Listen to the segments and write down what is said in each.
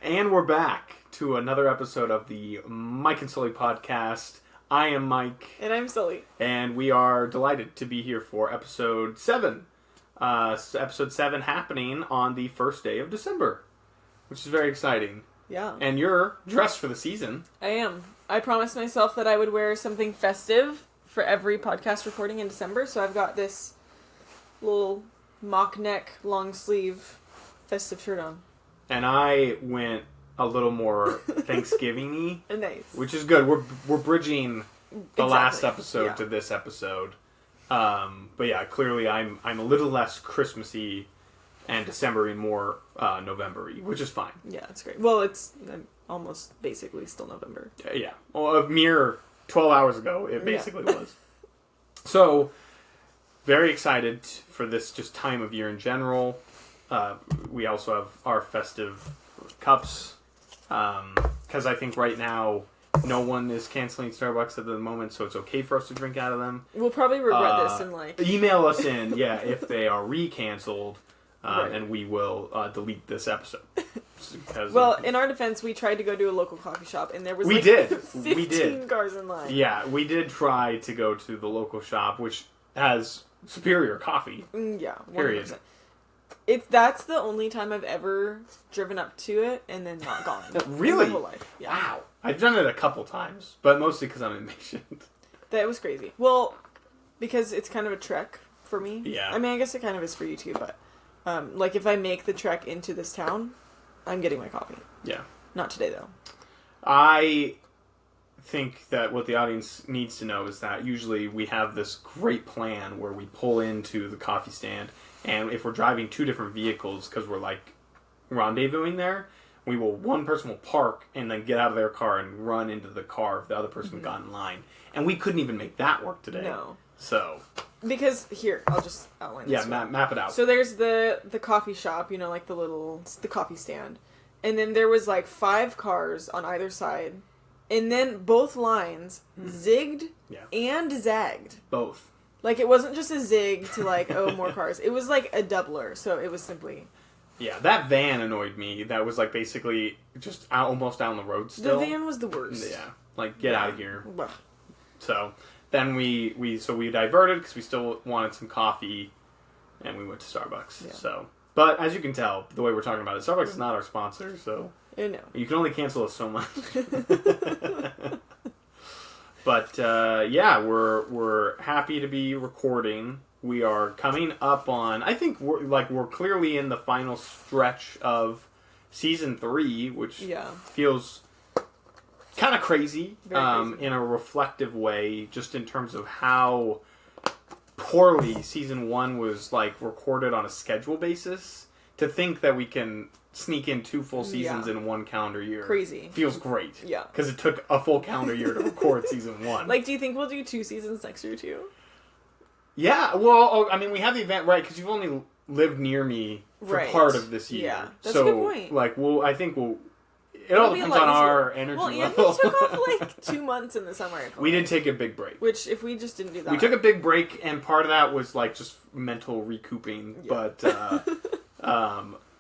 And we're back to another episode of the Mike and Sully podcast. I am Mike. And I'm Sully. And we are delighted to be here for episode 7. Episode 7 happening on the first day of December, which is very exciting. Yeah. And you're dressed for the season. I am. I promised myself that I would wear something festive for every podcast recording in December, so I've got this little mock neck, long sleeve, festive shirt on. And I went a little more Thanksgiving-y. Nice. Which is good. We're bridging the last episode to this episode. But yeah, clearly I'm a little less Christmassy and December-y, more November-y, which is fine. Yeah, it's great. Well, it's almost basically still November. Yeah. Well, a mere 12 hours ago, it basically was. So, very excited for this just time of year in general. We also have our festive cups, because I think right now no one is canceling Starbucks at the moment, so it's okay for us to drink out of them. We'll probably regret this in email us in, if they are re-canceled, and we will delete this episode. Well, in our defense, we tried to go to a local coffee shop, and there was 15 cars in line. Yeah, we did try to go to the local shop, which has superior coffee. Yeah, 100%. Period. That's the only time I've ever driven up to it and then not gone. Really? My whole life. Yeah. Wow. I've done it a couple times, but mostly because I'm impatient. That was crazy. Well, because it's kind of a trek for me. Yeah. I mean, I guess it kind of is for you too, but if I make the trek into this town, I'm getting my coffee. Yeah. Not today, though. I think that what the audience needs to know is that usually we have this great plan where we pull into the coffee stand, and if we're driving two different vehicles because we're like rendezvousing there, one person will park and then get out of their car and run into the car if the other person got in line. And we couldn't even make that work today. No. So. Because, here, I'll just outline this. Yeah, map it out. So there's the coffee shop, like the coffee stand. And then there was 5 cars on either side. And then both lines zigged and zagged. Both. It wasn't just a zig to more cars. It was a doubler, so it was simply... Yeah, that van annoyed me. That was basically just almost down the road still. The van was the worst. Yeah, get out of here. Ugh. So then we diverted because we still wanted some coffee, and we went to Starbucks. Yeah. So, but as you can tell, the way we're talking about it, Starbucks is not our sponsor, so I know. You can only cancel us so much. But we're happy to be recording. We are coming up on, I think we're clearly in the final stretch of season 3, which feels kind of crazy, in a reflective way, just in terms of how poorly season 1 was recorded on a schedule basis. To think that we can sneak in 2 full seasons in 1 calendar year. Crazy. Feels great. Yeah. Because it took a full calendar year to record season 1. Do you think we'll do 2 seasons next year too? Yeah, well, I mean, we have the event, right, because you've only lived near me for part of this year. Yeah, that's a good point. I think it all depends on our energy level. Well, and we took off 2 months in the summer. We did take a big break. Which, if we just didn't do that... We took a big break, and part of that was, just mental recouping, but,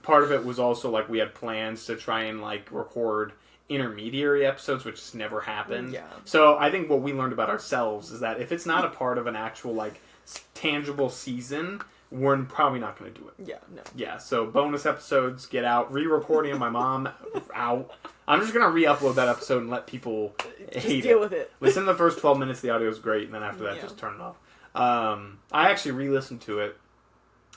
part of it was also, we had plans to try and, record intermediary episodes, which just never happened. Yeah. So, I think what we learned about ourselves is that if it's not a part of an actual, tangible season, we're probably not going to do it. Yeah, no. Yeah, so bonus episodes, get out. Re-recording of my mom, out. I'm just going to re-upload that episode and let people hate deal with it. Listen to the first 12 minutes, the audio is great, and then after that, just turn it off. I actually re-listened to it,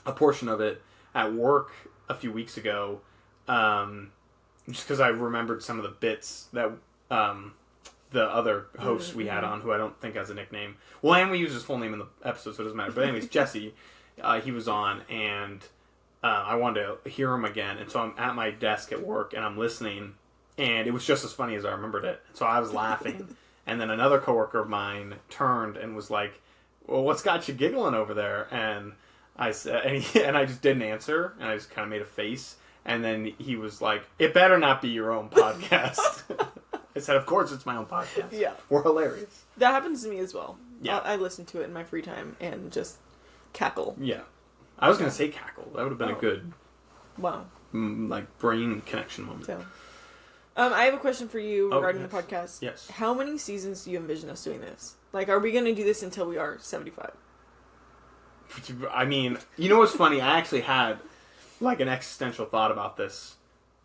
a portion of it, at work a few weeks ago, just because I remembered some of the bits that the other host we had on, who I don't think has a nickname. Well, and we use his full name in the episode, so it doesn't matter. But anyways, Jesse, he was on, and I wanted to hear him again. And so I'm at my desk at work, and I'm listening, and it was just as funny as I remembered it. So I was laughing. And then another coworker of mine turned and was like, well, what's got you giggling over there? And I said, and I just didn't answer, and I just kind of made a face. And then he was like, it better not be your own podcast. I said, of course it's my own podcast. Yeah. We're hilarious. That happens to me as well. Yeah. I listen to it in my free time and just cackle. Yeah. I was going to say cackle. That would have been a good, wow, brain connection moment. So. I have a question for you regarding the yes. podcast. Yes. How many seasons do you envision us doing this? Like, are we going to do this until we are 75? I mean, you know what's funny? I actually had, like, an existential thought about this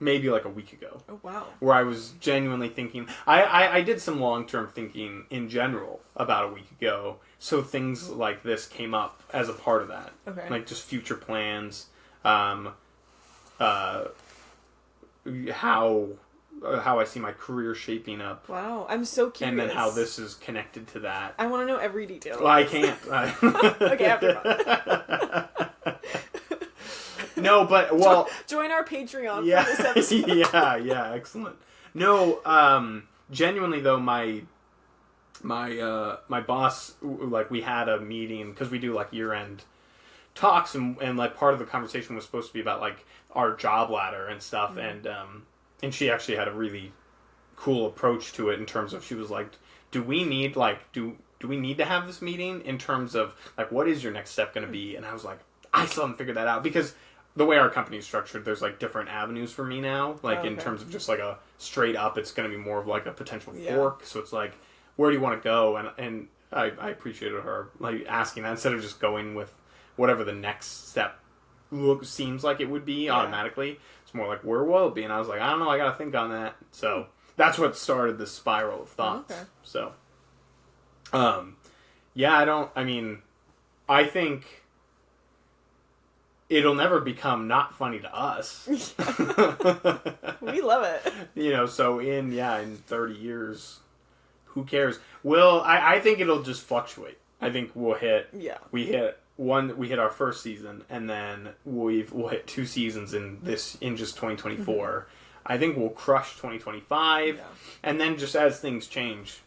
maybe, like, a week ago. Oh, wow. Where I was genuinely thinking... I did some long-term thinking in general about a week ago, so things like this came up as a part of that. Okay. Like, just future plans, how I see my career shaping up. Wow, I'm so curious. And then how this is connected to that. I want to know every detail. Well, I can't. Okay, after. No, but, well... Join our Patreon for this episode. yeah, excellent. No, genuinely, though, my boss, like, we had a meeting, because we do, like, year-end talks, and, like, part of the conversation was supposed to be about, like, our job ladder and stuff, and she actually had a really cool approach to it in terms of, she was like, do we need to have this meeting in terms of, like, what is your next step going to be? And I was like, I still haven't figured that out, because the way our company is structured, there's, like, different avenues for me now, like, in terms of just, like, a straight up, it's going to be more of, like, a potential fork, so it's like, where do you want to go? And I appreciated her, like, asking that, instead of just going with whatever the next step seems like it would be automatically. It's more like, where will it be? And I was like, I don't know, I gotta think on that. So that's what started this spiral of thoughts. Okay. So I think it'll never become not funny to us. We love it. You know, so in 30 years, who cares? Well, I think it'll just fluctuate. I think we'll hit we hit our first season, and then we'll hit 2 seasons in just 2024. Mm-hmm. I think we'll crush 2025, and then just as things change,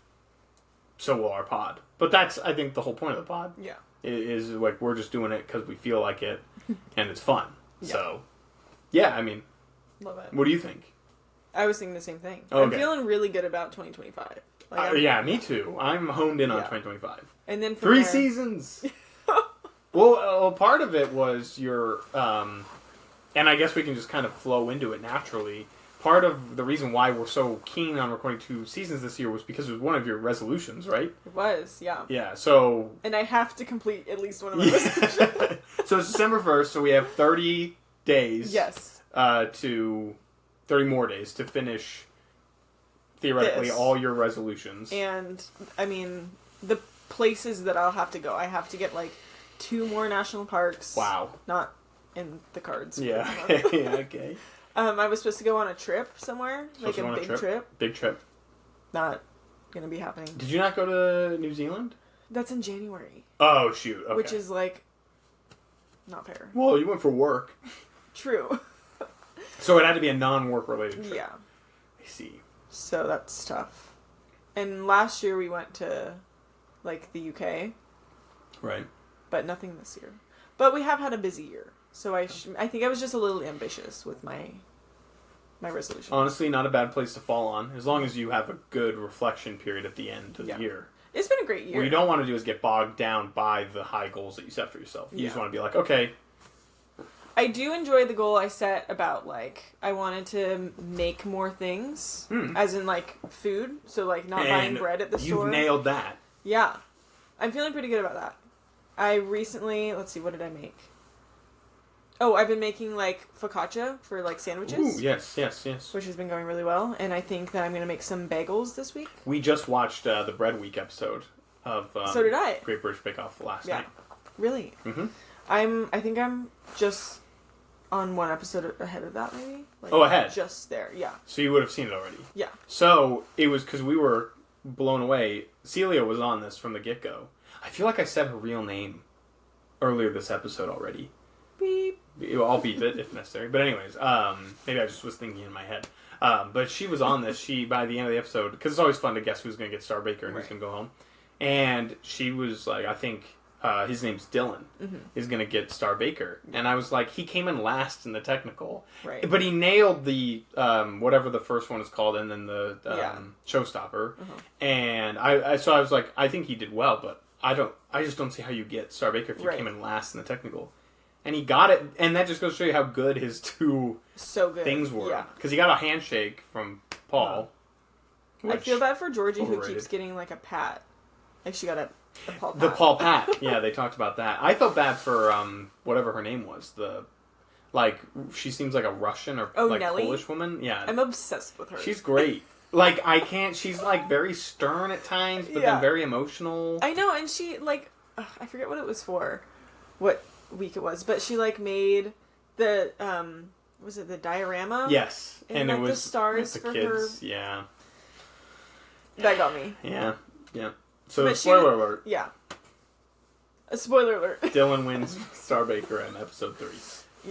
so will our pod. But that's, I think, the whole point of the pod. Yeah, is like, we're just doing it because we feel like it, and it's fun. So, I mean, love it. What do you think? I was thinking the same thing. Okay. I'm feeling really good about 2025. Like, me too. I'm honed in on 2025. And then 3 seasons. Well, part of it was your, and I guess we can just kind of flow into it naturally. Part of the reason why we're so keen on recording 2 seasons this year was because it was one of your resolutions, right? It was, yeah. Yeah, so... And I have to complete at least one of my resolutions. So it's December 1st, so we have 30 days. Yes. 30 more days to finish, theoretically, all your resolutions. And, I mean, the places that I'll have to go, I have to get, like, 2 more national parks. Wow. Not in the cards. Yeah. Okay. I was supposed to go on a trip somewhere, like a big trip. Big trip. Not gonna be happening. Did you not go to New Zealand? That's in January. Oh, shoot. Okay. Which is, like, not fair. Well, you went for work. True. So it had to be a non-work related trip. Yeah. I see. So that's tough. And last year we went to, like, the UK. Right. But nothing this year. But we have had a busy year. So I think I was just a little ambitious with my resolution. Honestly, not a bad place to fall on, as long as you have a good reflection period at the end of the year. It's been a great year. What you don't want to do is get bogged down by the high goals that you set for yourself. You just want to be like, okay. I do enjoy the goal I set about, like, I wanted to make more things, as in, like, food. So, like, not buying bread at the store. You've nailed that. Yeah. I'm feeling pretty good about that. I recently, let's see, what did I make? Oh, I've been making, like, focaccia for, like, sandwiches. Ooh, yes. Which has been going really well. And I think that I'm going to make some bagels this week. We just watched the Bread Week episode of so did I. Great British Bake Off last night. Really? Mm-hmm. I think I'm just on 1 episode ahead of that, maybe? Like, ahead? Just there, yeah. So you would have seen it already? Yeah. So, it was because we were blown away. Celia was on this from the get-go. I feel like I said her real name earlier this episode already. Beep. I'll beep it if necessary. But anyways, maybe I just was thinking in my head. But she was on this. By the end of the episode, because it's always fun to guess who's going to get Star Baker and who's going to go home. And she was like, I think his name's Dylan, is going to get Star Baker. And I was like, he came in last in the technical. Right. But he nailed the, whatever the first one is called, and then the showstopper. And so I was like, I think he did well, but I just don't see how you get Star Baker if you came in last in the technical. And he got it, and that just goes to show you how good his 2 things were. Because he got a handshake from Paul. I feel bad for Georgie overrated. who keeps getting like a pat. Like she got a Paul pat. The Paul pat. Yeah, they talked about that. I felt bad for whatever her name was. She seems like a Russian or Nelly? Polish woman. Yeah. I'm obsessed with her. She's great. She's very stern at times, but then very emotional. I know, and she I forget what it was for, what week it was, but she made the was it the diorama? Yes, and it was the stars the for kids. her. Yeah, that got me. Yeah. So spoiler alert. Yeah. A spoiler alert. Dylan wins Starbaker in episode 3.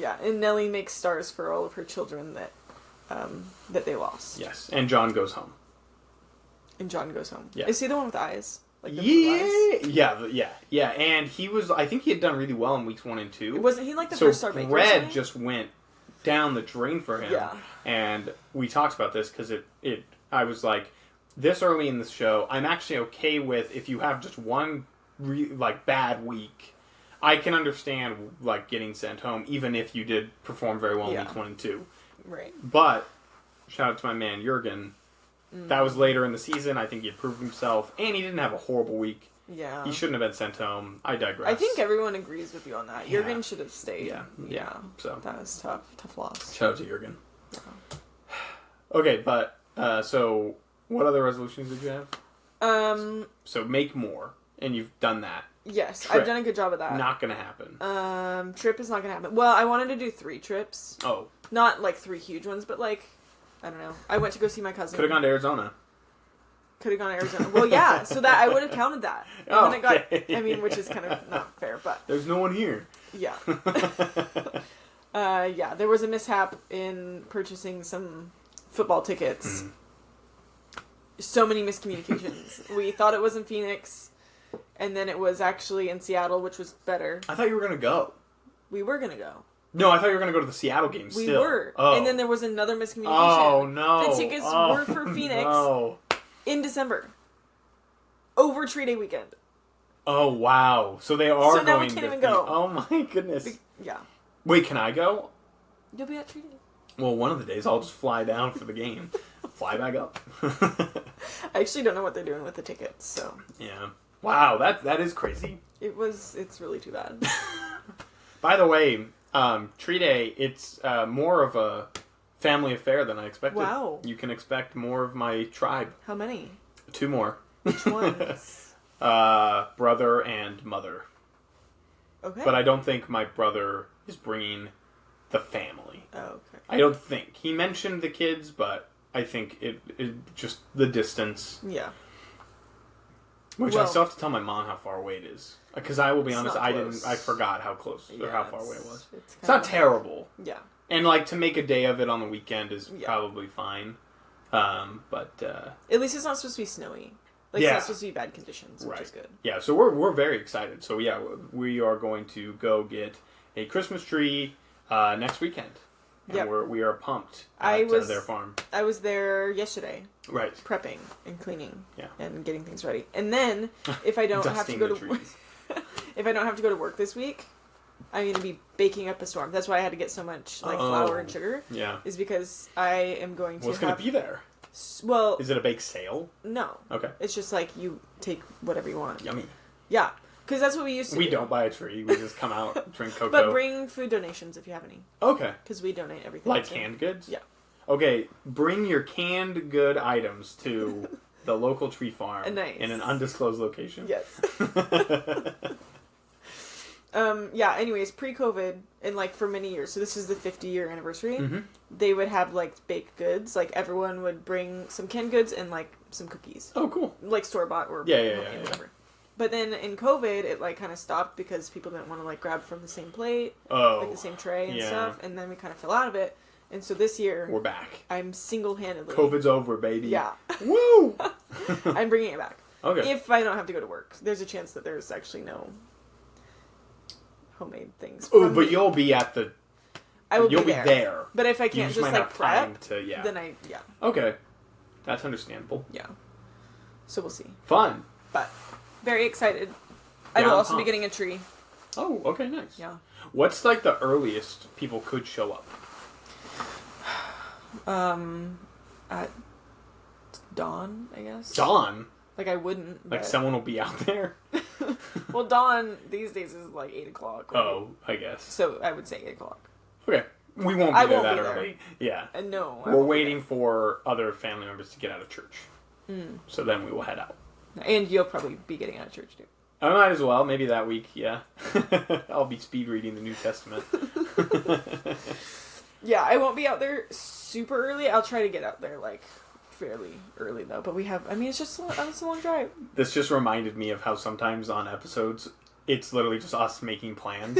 Yeah, and Nellie makes stars for all of her children that they lost. Yes, and John goes home. Yeah. Is he the one with eyes? Yeah. And he was. I think he had done really well in weeks 1 and 2. Wasn't he the first Starbaker? Red just went down the drain for him. Yeah. And we talked about this because I was like, this early in the show, I'm actually okay with if you have just one bad week. I can understand getting sent home, even if you did perform very well in weeks 1 and 2. Right. But shout out to my man Jurgen. That was later in the season. I think he had proved himself, and he didn't have a horrible week. Yeah. He shouldn't have been sent home. I digress. I think everyone agrees with you on that. Yeah. Jurgen should have stayed. Yeah. So that was tough. Tough loss. Shout out to Jurgen. Yeah. Okay, but so what other resolutions did you have? So make more, and you've done that. Yes, Trip. I've done a good job of that. Not gonna happen. Trip is not gonna happen. Well, I wanted to do 3 trips. Oh. Not 3 huge ones, but I don't know. I went to go see my cousin. Could have gone to Arizona. Well, yeah, so that I would have counted that. And then it got, which is kind of not fair, but there's no one here. Yeah. There was a mishap in purchasing some football tickets. So many miscommunications. We thought it was in Phoenix, and then it was actually in Seattle, which was better. I thought you were gonna go. We were gonna go. No, I thought you were going to go to the Seattle game still. We were. Oh. And then there was another miscommunication. Oh, no. The tickets were for Phoenix in December. Over Tree Day weekend. Oh, wow. So they are going to... So now we can't even go. Oh, my goodness. Yeah. Wait, can I go? You'll be at Tree Day. Well, one of the days I'll just fly down for the game. Fly back up. I actually don't know what they're doing with the tickets, so... Yeah. Wow, that is crazy. It's really too bad. By the way... Tree Day, it's more of a family affair than I expected. Wow. You can expect more of my tribe. How many? 2 more. Which ones? Brother and mother. Okay. But I don't think my brother is bringing the family. Oh, okay. I don't think. He mentioned the kids, but I think it just the distance. Yeah. Which I still have to tell my mom how far away it is. Because I will be honest, close. I forgot how close or how far away it was. It's not terrible. Yeah. And to make a day of it on the weekend is probably fine. But at least it's not supposed to be snowy. It's not supposed to be bad conditions, which is good. Yeah, so we're very excited. So yeah, we are going to go get a Christmas tree next weekend. And we are pumped at their farm. I was there yesterday. Right. Prepping and cleaning. Yeah. And getting things ready. And then if I don't have to go to work, if I don't have to go to work this week, I'm going to be baking up a storm. That's why I had to get so much flour and sugar. Yeah. Is because I am going to What's going to be there? Well, is it a bake sale? No. Okay. It's just you take whatever you want. Yummy. Yeah. Because that's what we used to do. We don't buy a tree. We just come out, drink cocoa. But bring food donations if you have any. Okay. Because we donate everything. Canned goods? Yeah. Okay, bring your canned good items to the local tree farm in an undisclosed location. Yes. Anyways, pre-COVID, and for many years, so this is the 50-year anniversary, they would have baked goods. Everyone would bring some canned goods and some cookies. Oh, cool. Store-bought or whatever. But then in COVID, it kind of stopped because people didn't want to grab from the same plate, the same tray and stuff, and then we kind of fell out of it. And so this year, we're back. I'm single-handedly. COVID's over, baby. Yeah. Woo! I'm bringing it back. Okay. If I don't have to go to work, there's a chance that there's actually no homemade things. Oh, but you'll be at the. You'll be there. But if I can't just prep, then yeah. Okay, that's understandable. Yeah. So we'll see. Fun. But very excited. I will also be getting a tree. Oh, okay, nice. Yeah. What's the earliest people could show up? At dawn, I guess. Dawn? Like, I wouldn't. Like, someone will be out there? Well, dawn these days is like 8 o'clock. Right? Oh, I guess. So, I would say 8 o'clock. Okay. We won't be there that early. Yeah. No. We're waiting for other family members to get out of church. So then we will head out. And you'll probably be getting out of church, too. I might as well. Maybe that week, yeah. I'll be speed reading the New Testament. Yeah, I won't be out there super early. I'll try to get out there, like, fairly early, though. But it's just it's a long drive. This just reminded me of how sometimes on episodes, it's literally just us making plans.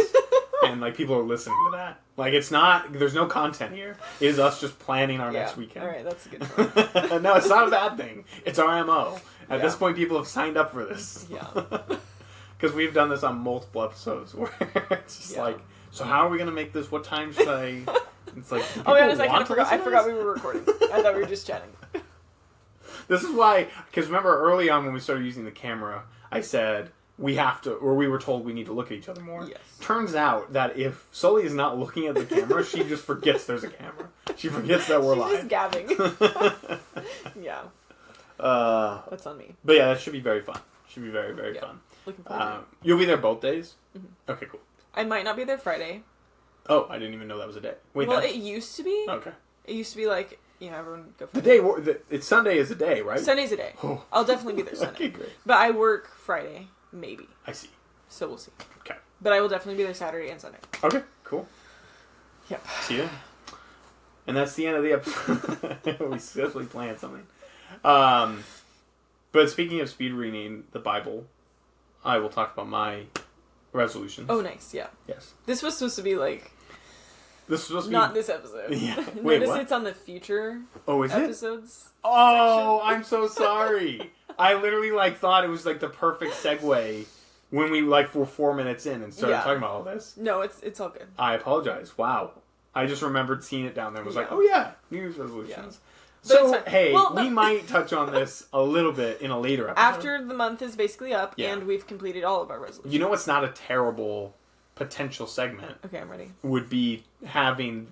And, like, people are listening to that. Like, there's no content here. It is us just planning our next weekend. All right, that's a good point. No, it's not a bad thing. It's our MO. At this point, people have signed up for this. Yeah. Because we've done this on multiple episodes where it's just like, so how are we going to make this? What time should I... It's like, I'll be honest, I forgot we were recording. I thought we were just chatting. This is why, because remember early on when we started using the camera, I said we have to, or we were told we need to look at each other more. Yes. Turns out that if Sully is not looking at the camera, she just forgets there's a camera. She forgets that we're live. She's just gabbing. Yeah. That's on me. But yeah, that should be very fun. Should be very, very fun. Looking forward to it. You'll be there both days? Mm-hmm. Okay, cool. I might not be there Friday. Oh, I didn't even know that was a day. Wait, well, it used to be. Okay. It used to be like, everyone go for It's Sunday is a day, right? Sunday's a day. Oh. I'll definitely be there Sunday. Okay, great. But I work Friday, maybe. I see. So we'll see. Okay. But I will definitely be there Saturday and Sunday. Okay, cool. Yep. See ya. And that's the end of the episode. We seriously planned something. But speaking of speed reading the Bible, I will talk about my resolutions. Oh, nice. Yeah. Yes. This was supposed to be like... This was supposed to not be... this episode. Yeah. Wait, Notice what? it's on the future episodes. Episodes. Oh, I'm so sorry. I literally thought it was the perfect segue when we were 4 minutes in and started talking about all this. No, it's all good. I apologize. Wow. I just remembered seeing it down there and was like, oh yeah, New Year's resolutions. Yeah. So, hey, we might touch on this a little bit in a later episode. After the month is basically up and we've completed all of our resolutions. You know what's not a terrible potential segment? Okay, I'm ready. Would be having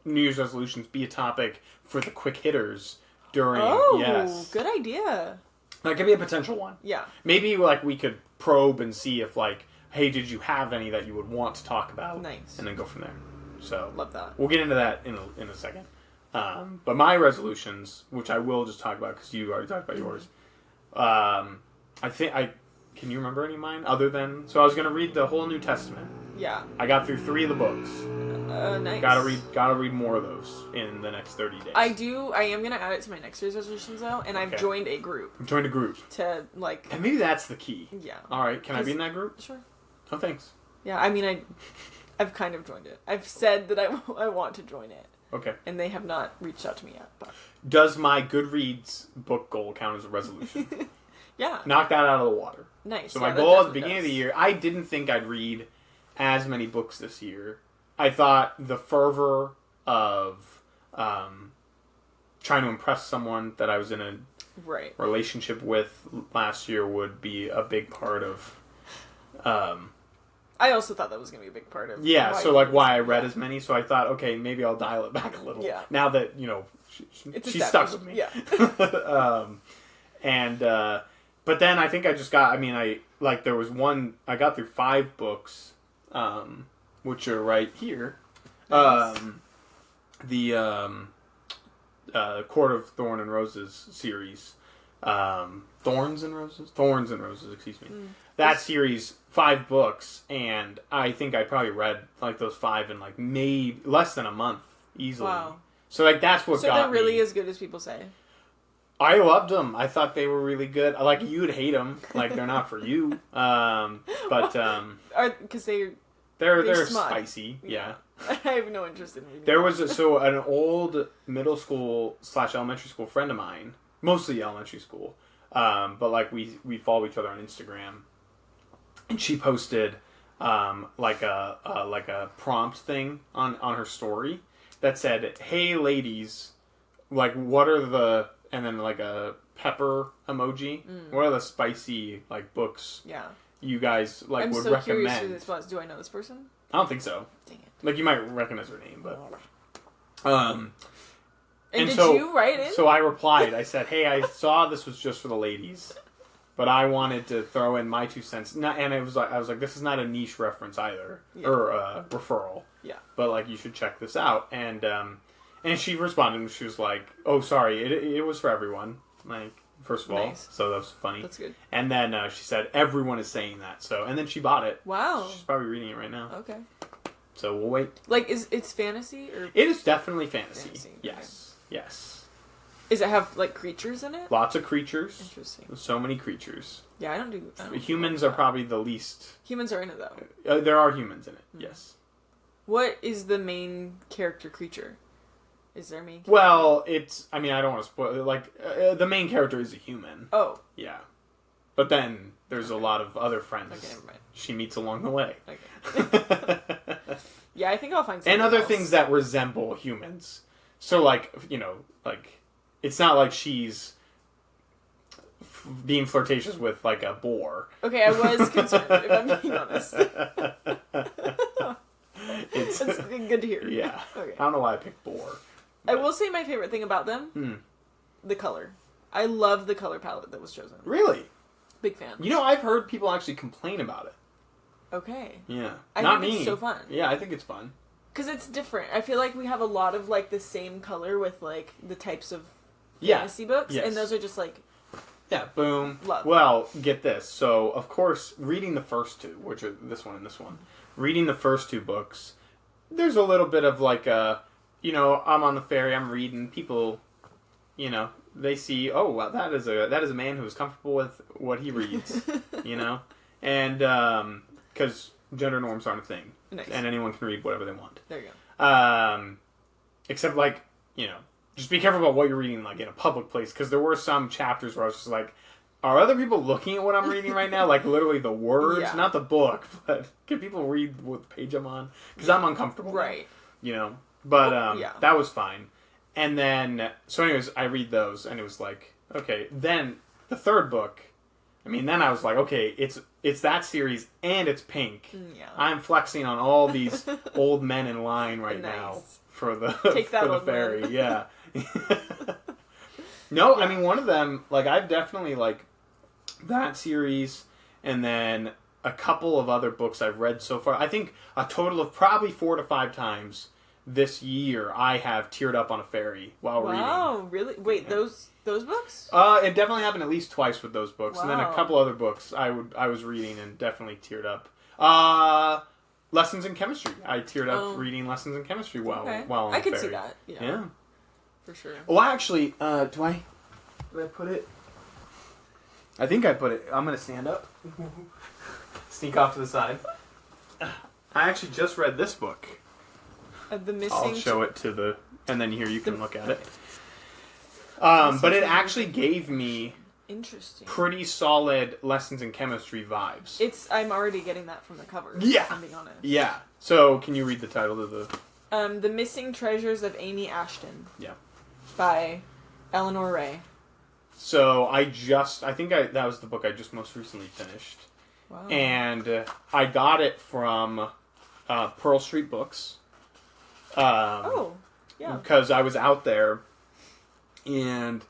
New Year's resolutions be a topic for the quick hitters during... Oh, good idea. That could be a potential one. Yeah. Maybe we could probe and see if hey, did you have any that you would want to talk about? Nice. And then go from there. So love that. We'll get into that in a second. But my resolutions, which I will just talk about because you already talked about yours. Can you remember any of mine other than? So I was going to read the whole New Testament. Yeah. I got through 3 of the books. Nice. Gotta read more of those in the next 30 days. I am going to add it to my next year's resolutions though, and I've joined a group. I've joined a group. To And maybe that's the key. Yeah. All right. Can I be in that group? Sure. Oh, thanks. Yeah. I mean, I've kind of joined it. I've said that I want to join it. Okay. And they have not reached out to me yet. But. Does my Goodreads book goal count as a resolution? Yeah. Knock that out of the water. Nice. So my goal at the beginning of the year, I didn't think I'd read as many books this year. I thought the fervor of trying to impress someone that I was in a relationship with last year would be a big part of... I also thought that was going to be a big part of... Yeah, why I read as many. So I thought, okay, maybe I'll dial it back a little. Yeah. Now that, she's stuck with me. Yeah. But then I think I just got... there was one... I got through 5 books, which are right here. Nice. The Court of Thorn and Roses series. Thorns and Roses, excuse me. That series, 5 books, and I think I probably read those 5 in maybe less than a month easily. Wow. So that's what got me. So they're really as good as people say. I loved them. I thought they were really good. You'd hate them. They're not for you. But because they're spicy. Yeah. I have no interest in reading. There was an old middle school / elementary school friend of mine, mostly elementary school, but we follow each other on Instagram, and she posted a prompt thing on her story that said, "Hey ladies, what are the," and then a pepper emoji. What are the spicy books? Yeah. You guys would recommend? I'm so curious who this was. Do I know this person? I don't think so. Dang it. You might recognize her name, but And did you write in? So I replied. I said, "Hey, I saw this was just for the ladies, but I wanted to throw in my 2 cents." And I was like, "This is not a niche reference either, or referral. Yeah. But like, you should check this out." And she responded, and she was like, "Oh, sorry, it was for everyone." Like, first of all, so that was funny. That's good. And then she said, "Everyone is saying that." So, and then she bought it. Wow. She's probably reading it right now. Okay. So we'll wait. Like, it's fantasy or? It is definitely fantasy. Yes. Okay. Yes. Does it have like creatures in it? Lots of creatures. Interesting. So many creatures. Yeah, I don't humans are probably the least. Humans are in it though. There are humans in it. Mm-hmm. Yes. What is the main character creature? Is there a main character? Well, I mean, I don't want to spoil it. Like, the main character is a human. Oh. Yeah. But then there's a lot of other friends never mind. she meets along the way. Okay. Yeah, I think I'll find something and other else. things that resemble humans. So, like, like, it's not like she's being flirtatious with, like, a boar. Okay, I was concerned, if I'm being honest. That's good to hear. Yeah. Okay. I don't know why I picked boar. But... I will say my favorite thing about them, the color. I love the color palette that was chosen. Really? Big fan. I've heard people actually complain about it. Okay. Yeah. I Not think me. It's so fun. Yeah, I think it's fun. Because it's different. I feel like we have a lot of, like, the same color with, like, the types of fantasy books. Yes. And those are just, like... Yeah, boom. Love. Well, get this. So, of course, reading the first two, which are this one and this one, reading the first 2 books, there's a little bit of, like, I'm on the ferry, I'm reading, people, they see, oh, well, that is a man who is comfortable with what he reads, and, because gender norms aren't a thing. Nice. And anyone can read whatever they want. There you go. Except, like, just be careful about what you're reading, like, in a public place, because there were some chapters where I was just like, are other people looking at what I'm reading right now? Like, literally the words, not the book, but can people read what page I'm on? Because I'm uncomfortable. Right. But, that was fine. And then, so anyways, I read those, and it was like, okay. Then, the third book, then I was like, okay, it's that series, and it's pink. Yeah. I'm flexing on all these old men in line right now for the ferry. Man. Yeah. No, yeah. One of them, like, I've definitely, like, that series, and then a couple of other books I've read so far. I think a total of probably 4 to 5 times this year I have teared up on a ferry while reading. Wow, really? Wait, those books? It definitely happened at least twice with those books. Wow. And then a couple other books I was reading and definitely teared up. Lessons in Chemistry. I teared up reading Lessons in Chemistry while on the ferry. I can see that. Yeah. For sure. Well, actually, did I put it? I think I put it. I'm going to stand up. Sneak off to the side. I actually just read this book. The Missing... I'll show it to the... And then here you can look at it. But it actually gave me... Interesting. Pretty solid Lessons in Chemistry vibes. I'm already getting that from the cover. Yeah. If I'm being honest. Yeah. So, can you read the title of the... The Missing Treasures of Amy Ashton. Yeah. By Eleanor Ray. So, I think that was the book I just most recently finished. Wow. And I got it from Pearl Street Books. Yeah. Because I was out there, and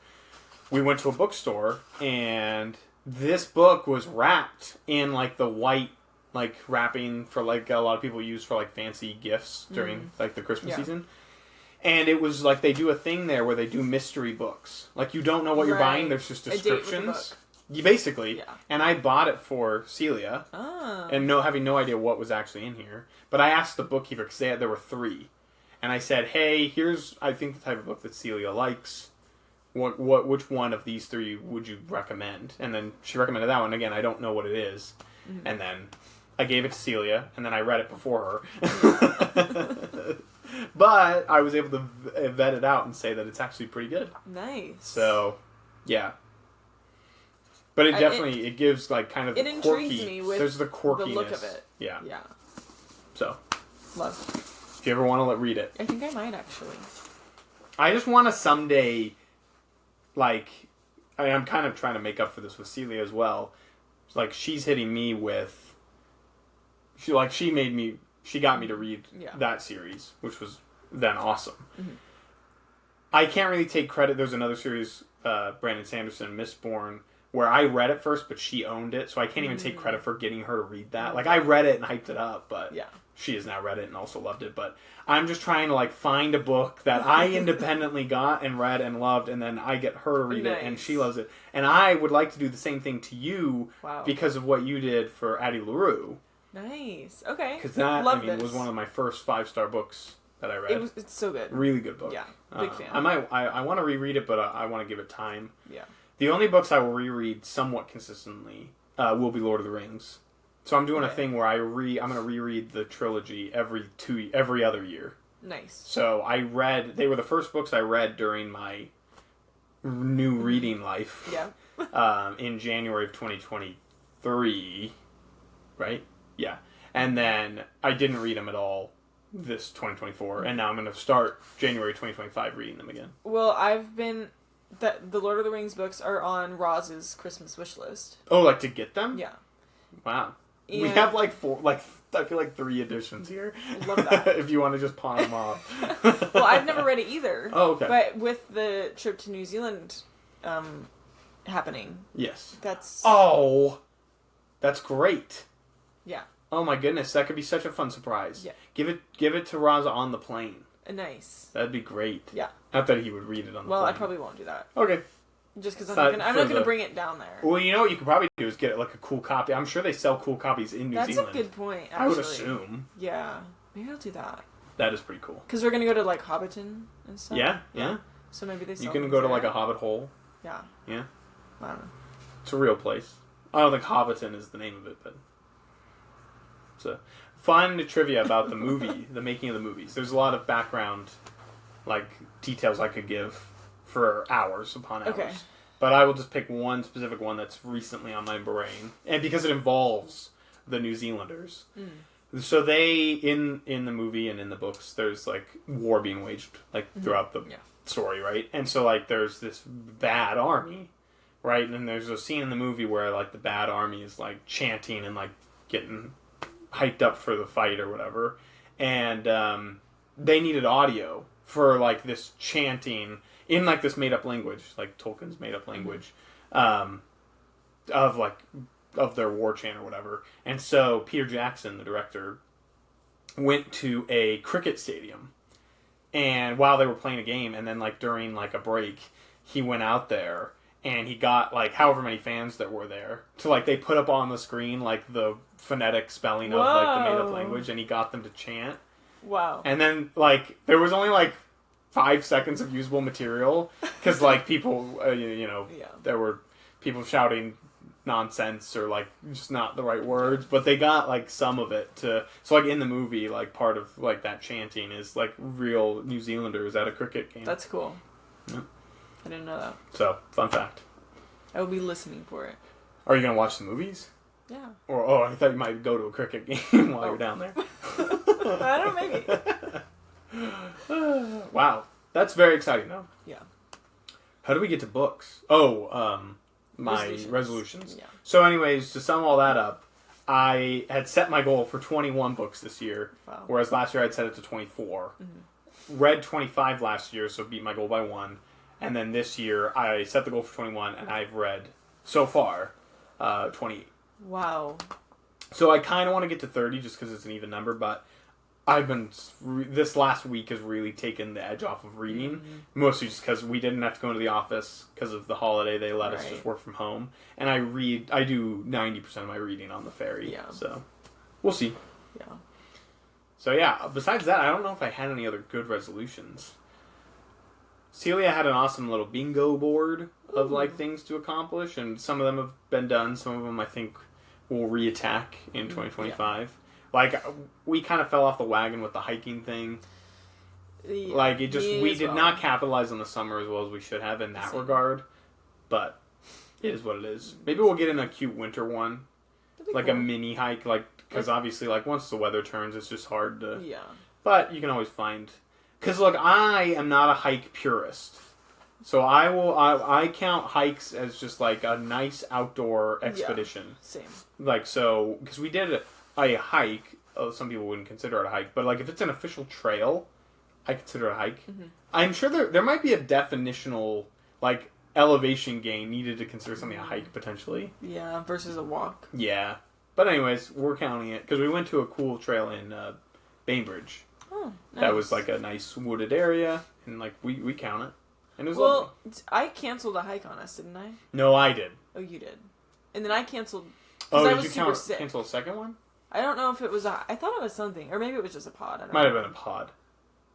we went to a bookstore, and this book was wrapped in, like, the white, like, wrapping for, like, a lot of people use for, like, fancy gifts during, like, the Christmas season. And it was, like, they do a thing there where they do mystery books. Like, you don't know what you're buying, there's just descriptions. Basically. Yeah. And I bought it for Celia, and having no idea what was actually in here. But I asked the bookkeeper, because there were 3. And I said, hey, here's, I think, the type of book that Celia likes. Which one of these 3 would you recommend? And then she recommended that one. Again, I don't know what it is. Mm-hmm. And then I gave it to Celia, and then I read it before her. But I was able to vet it out and say that it's actually pretty good. Nice. So, yeah. But it definitely, it gives, like, kind of it the intrigues me with there's the quirkiness. The look of it. Yeah. Yeah. So. Love. If you ever want to read it. I think I might, actually. I just want to someday, like, I'm kind of trying to make up for this with Celia as well. It's like, she's hitting me with, she got me to read that series, which was then awesome. Mm-hmm. I can't really take credit. There's another series, Brandon Sanderson, Mistborn, where I read it first, but she owned it, so I can't even take credit for getting her to read that. Like, I read it and hyped it up, but she has now read it and also loved it. But I'm just trying to, like, find a book that I independently got and read and loved, and then I get her to read it, and she loves it. And I would like to do the same thing to you because of what you did for Addie LaRue. Nice. Okay. Because that, was one of my first 5-star books that I read. It's so good. Really good book. Yeah. Big fan. I want to reread it, but I want to give it time. Yeah. The only books I will reread somewhat consistently will be Lord of the Rings. So I'm doing a thing where I'm going to reread the trilogy every other year. Nice. So they were the first books I read during my new reading life. Yeah. In January of 2023, right? Yeah. And then I didn't read them at all this 2024, and now I'm going to start January 2025 reading them again. Well, the Lord of the Rings books are on Roz's Christmas wish list. Oh, like to get them? Yeah. Wow. And we have like 4, I feel like 3 editions here. Love that. If you want to just pawn them off. Well, I've never read it either. Oh, okay. But with the trip to New Zealand happening. Yes. That's great. Yeah. Oh my goodness, that could be such a fun surprise. Yeah. Give it to Raza on the plane. Nice. That'd be great. Yeah. Not that he would read it on the plane. Well, I probably won't do that. Okay. Just because I'm not going to bring it down there. Well, you know what you could probably do is get like a cool copy. I'm sure they sell cool copies in New Zealand. That's a good point, actually. I would assume. Yeah. Maybe I'll do that. That is pretty cool. Because we're going to go to like Hobbiton and stuff. Yeah. So maybe they sell You can go to like a Hobbit hole. Yeah. Yeah. I don't know. It's a real place. I don't think Hobbiton is the name of it, but it's a fun trivia about the movie, the making of the movies. There's a lot of background, like, details I could give for hours upon hours. Okay. But I will just pick one specific one that's recently on my brain, and because it involves the New Zealanders. So they, in the movie and in the books, there's like war being waged like throughout the story, right? And so like there's this bad army, right? And there's a scene in the movie where like the bad army is like chanting and like getting hyped up for the fight or whatever, and they needed audio for like this chanting in like this made up language, like Tolkien's made up language, of their war chant or whatever. And so Peter Jackson, the director, went to a cricket stadium, and while they were playing a game, and then like during like a break, he went out there and he got like however many fans that were there to like they put up on the screen like the phonetic spelling of like the made up language, and he got them to chant. Wow. And then like there was only like 5 seconds of usable material because like people there were people shouting nonsense or like just not the right words, but they got like some of it to, so like in the movie like part of like that chanting is like real New Zealanders at a cricket game. That's cool. Yeah. I didn't know that. So fun fact. I will be listening for it. Are you gonna watch the movies? Yeah. Or I thought you might go to a cricket game while you're down there. I don't know, maybe. Wow, that's very exciting though. Yeah. How do we get to books? My resolutions. Yeah. So anyways, to sum all that up, I had set my goal for 21 books this year, whereas last year I'd set it to 24. Read 25 last year, so beat my goal by 1. And then this year I set the goal for 21, and I've read, so far, 28. Wow. So I kind of want to get to 30 just because it's an even number, but I've been, this last week has really taken the edge off of reading, mostly just because we didn't have to go into the office because of the holiday. They let us just work from home, and I do 90% of my reading on the ferry, so we'll see. Yeah. So yeah, besides that, I don't know if I had any other good resolutions. Celia had an awesome little bingo board of like things to accomplish, and some of them have been done, some of them I think will reattack in 2025. Yeah. Like, we kind of fell off the wagon with the hiking thing. Yeah, like, we did not capitalize on the summer as well as we should have in that regard. But it is what it is. Maybe we'll get in a cute winter one. Like cool. A mini hike, like, because obviously, like, once the weather turns, it's just hard to... Yeah. But you can always find... Because, look, I am not a hike purist. So I count hikes as just, like, a nice outdoor expedition. Yeah, same. Like, so... Because we did a hike, some people wouldn't consider it a hike, but like if it's an official trail, I consider it a hike. I'm sure there might be a definitional, like, elevation gain needed to consider something a hike, potentially. Yeah, versus a walk. Yeah. But anyways, we're counting it, because we went to a cool trail in Bainbridge. Oh, nice. That was, like, a nice wooded area, and, like, we count it. And it was well, lovely. I canceled a hike on us, didn't I? No, I did. Oh, you did. And then I canceled, Oh, I did was you super sick. cancel a second one? I don't know if it was I thought it was something, or maybe it was just a pod. I don't Might know. have been a pod.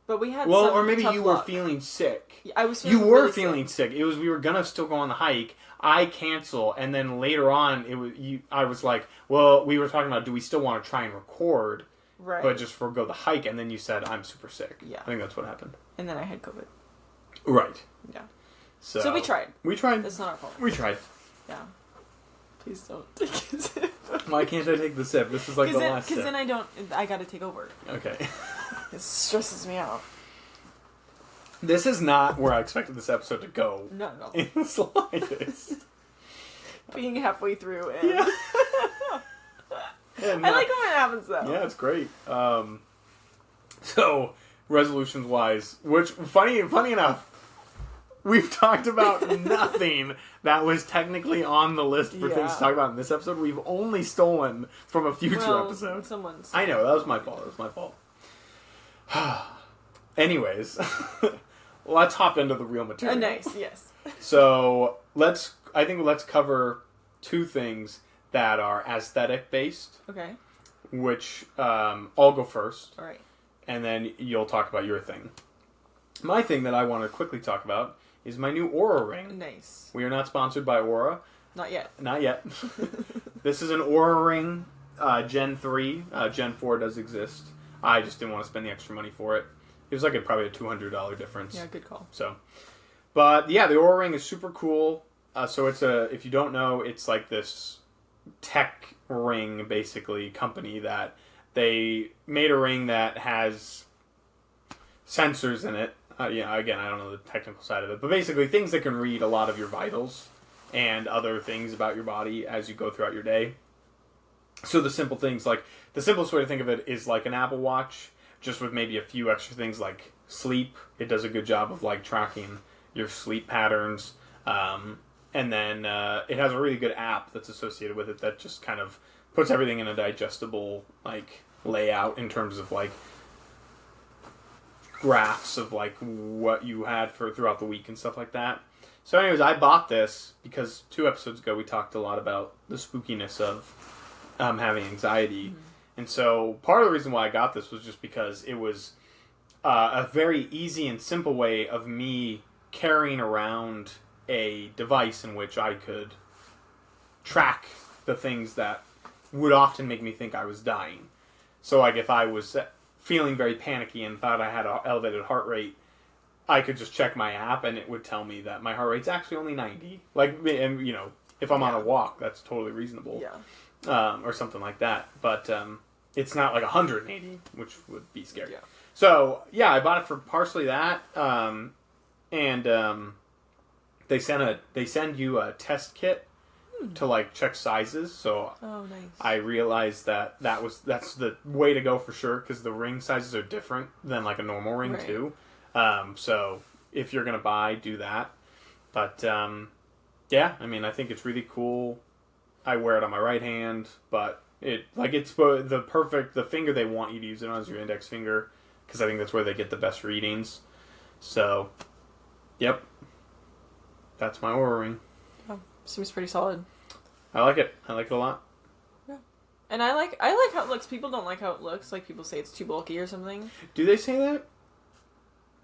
But we had Well, some or maybe tough you luck. were feeling sick. I was feeling You were really feeling sick. It was we were gonna still go on the hike. I cancel, and then later on, it was you. I was like, well, we were talking about do we still want to try and record, right? but just forego the hike, and then you said I'm super sick. Yeah, I think that's what happened. And then I had COVID. Right. Yeah. So we tried. We tried. It's not our fault. We tried. Yeah. Please don't take a sip. Why can't I take the sip? This is like the last sip. Because then I gotta take over. Okay. It stresses me out. This is not where I expected this episode to go. No. In the slightest. Being halfway through and... Yeah. I like when it happens though. Yeah, it's great. So, resolutions-wise, which, funny enough, we've talked about nothing that was technically on the list for things to talk about in this episode. We've only stolen from a future episode. Someone's... I know, that was my fault. Anyways, let's hop into the real material. Nice, yes. So, let's cover two things that are aesthetic-based. Okay. Which, I'll go first. All right. And then you'll talk about your thing. My thing that I want to quickly talk about is my new Oura ring. Nice. We are not sponsored by Oura. Not yet. Not yet. This is an Oura ring, Gen 3. Gen 4 does exist. I just didn't want to spend the extra money for it. It was like probably a $200 difference. Yeah, good call. So, but yeah, the Oura ring is super cool. So it's if you don't know, it's like this tech ring, basically, company that they made a ring that has sensors in it. Again, I don't know the technical side of it, but basically things that can read a lot of your vitals and other things about your body as you go throughout your day. So the simple things, like, the simplest way to think of it is like an Apple Watch, just with maybe a few extra things like sleep. It does a good job of, like, tracking your sleep patterns. And then it has a really good app that's associated with it that just kind of puts everything in a digestible, like, layout in terms of, like, graphs of, like, what you had for throughout the week and stuff like that. So anyways, I bought this because 2 episodes ago we talked a lot about the spookiness of having anxiety. Mm-hmm. And so part of the reason why I got this was just because it was a very easy and simple way of me carrying around a device in which I could track the things that would often make me think I was dying. So, like, if I was feeling very panicky and thought I had an elevated heart rate, I could just check my app and it would tell me that my heart rate's actually only 90. Like, and, you know, if I'm on a walk, that's totally reasonable. Yeah. Or something like that. But it's not like 180, which would be scary. Yeah. So, yeah, I bought it for partially that. They send you a test kit to, like, check sizes. So nice. I realized that's the way to go for sure, because the ring sizes are different than, like, a normal ring, right, too. So if you're gonna buy, do that. But yeah, I mean, I think it's really cool. I wear it on my right hand, but it's the finger they want you to use it on is your index finger, because I think that's where they get the best readings. So, yep. That's my Oura ring. Yeah, seems pretty solid. I like it. I like it a lot. Yeah. And I like how it looks. People don't like how it looks. Like, people say it's too bulky or something. Do they say that?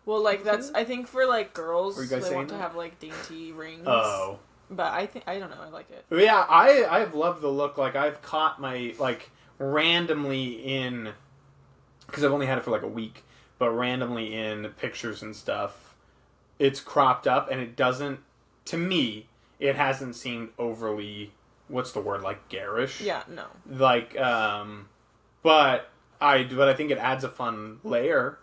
Well, like, I think for, like, girls, they want to have, like, dainty rings. Oh. But I don't know, I like it. Yeah, I've loved the look. Like, I've caught my, like, randomly in, because I've only had it for, like, a week, but randomly in pictures and stuff, it's cropped up, and it doesn't, to me, it hasn't seemed overly, what's the word, like, garish? Yeah, no. Like, but I think it adds a fun layer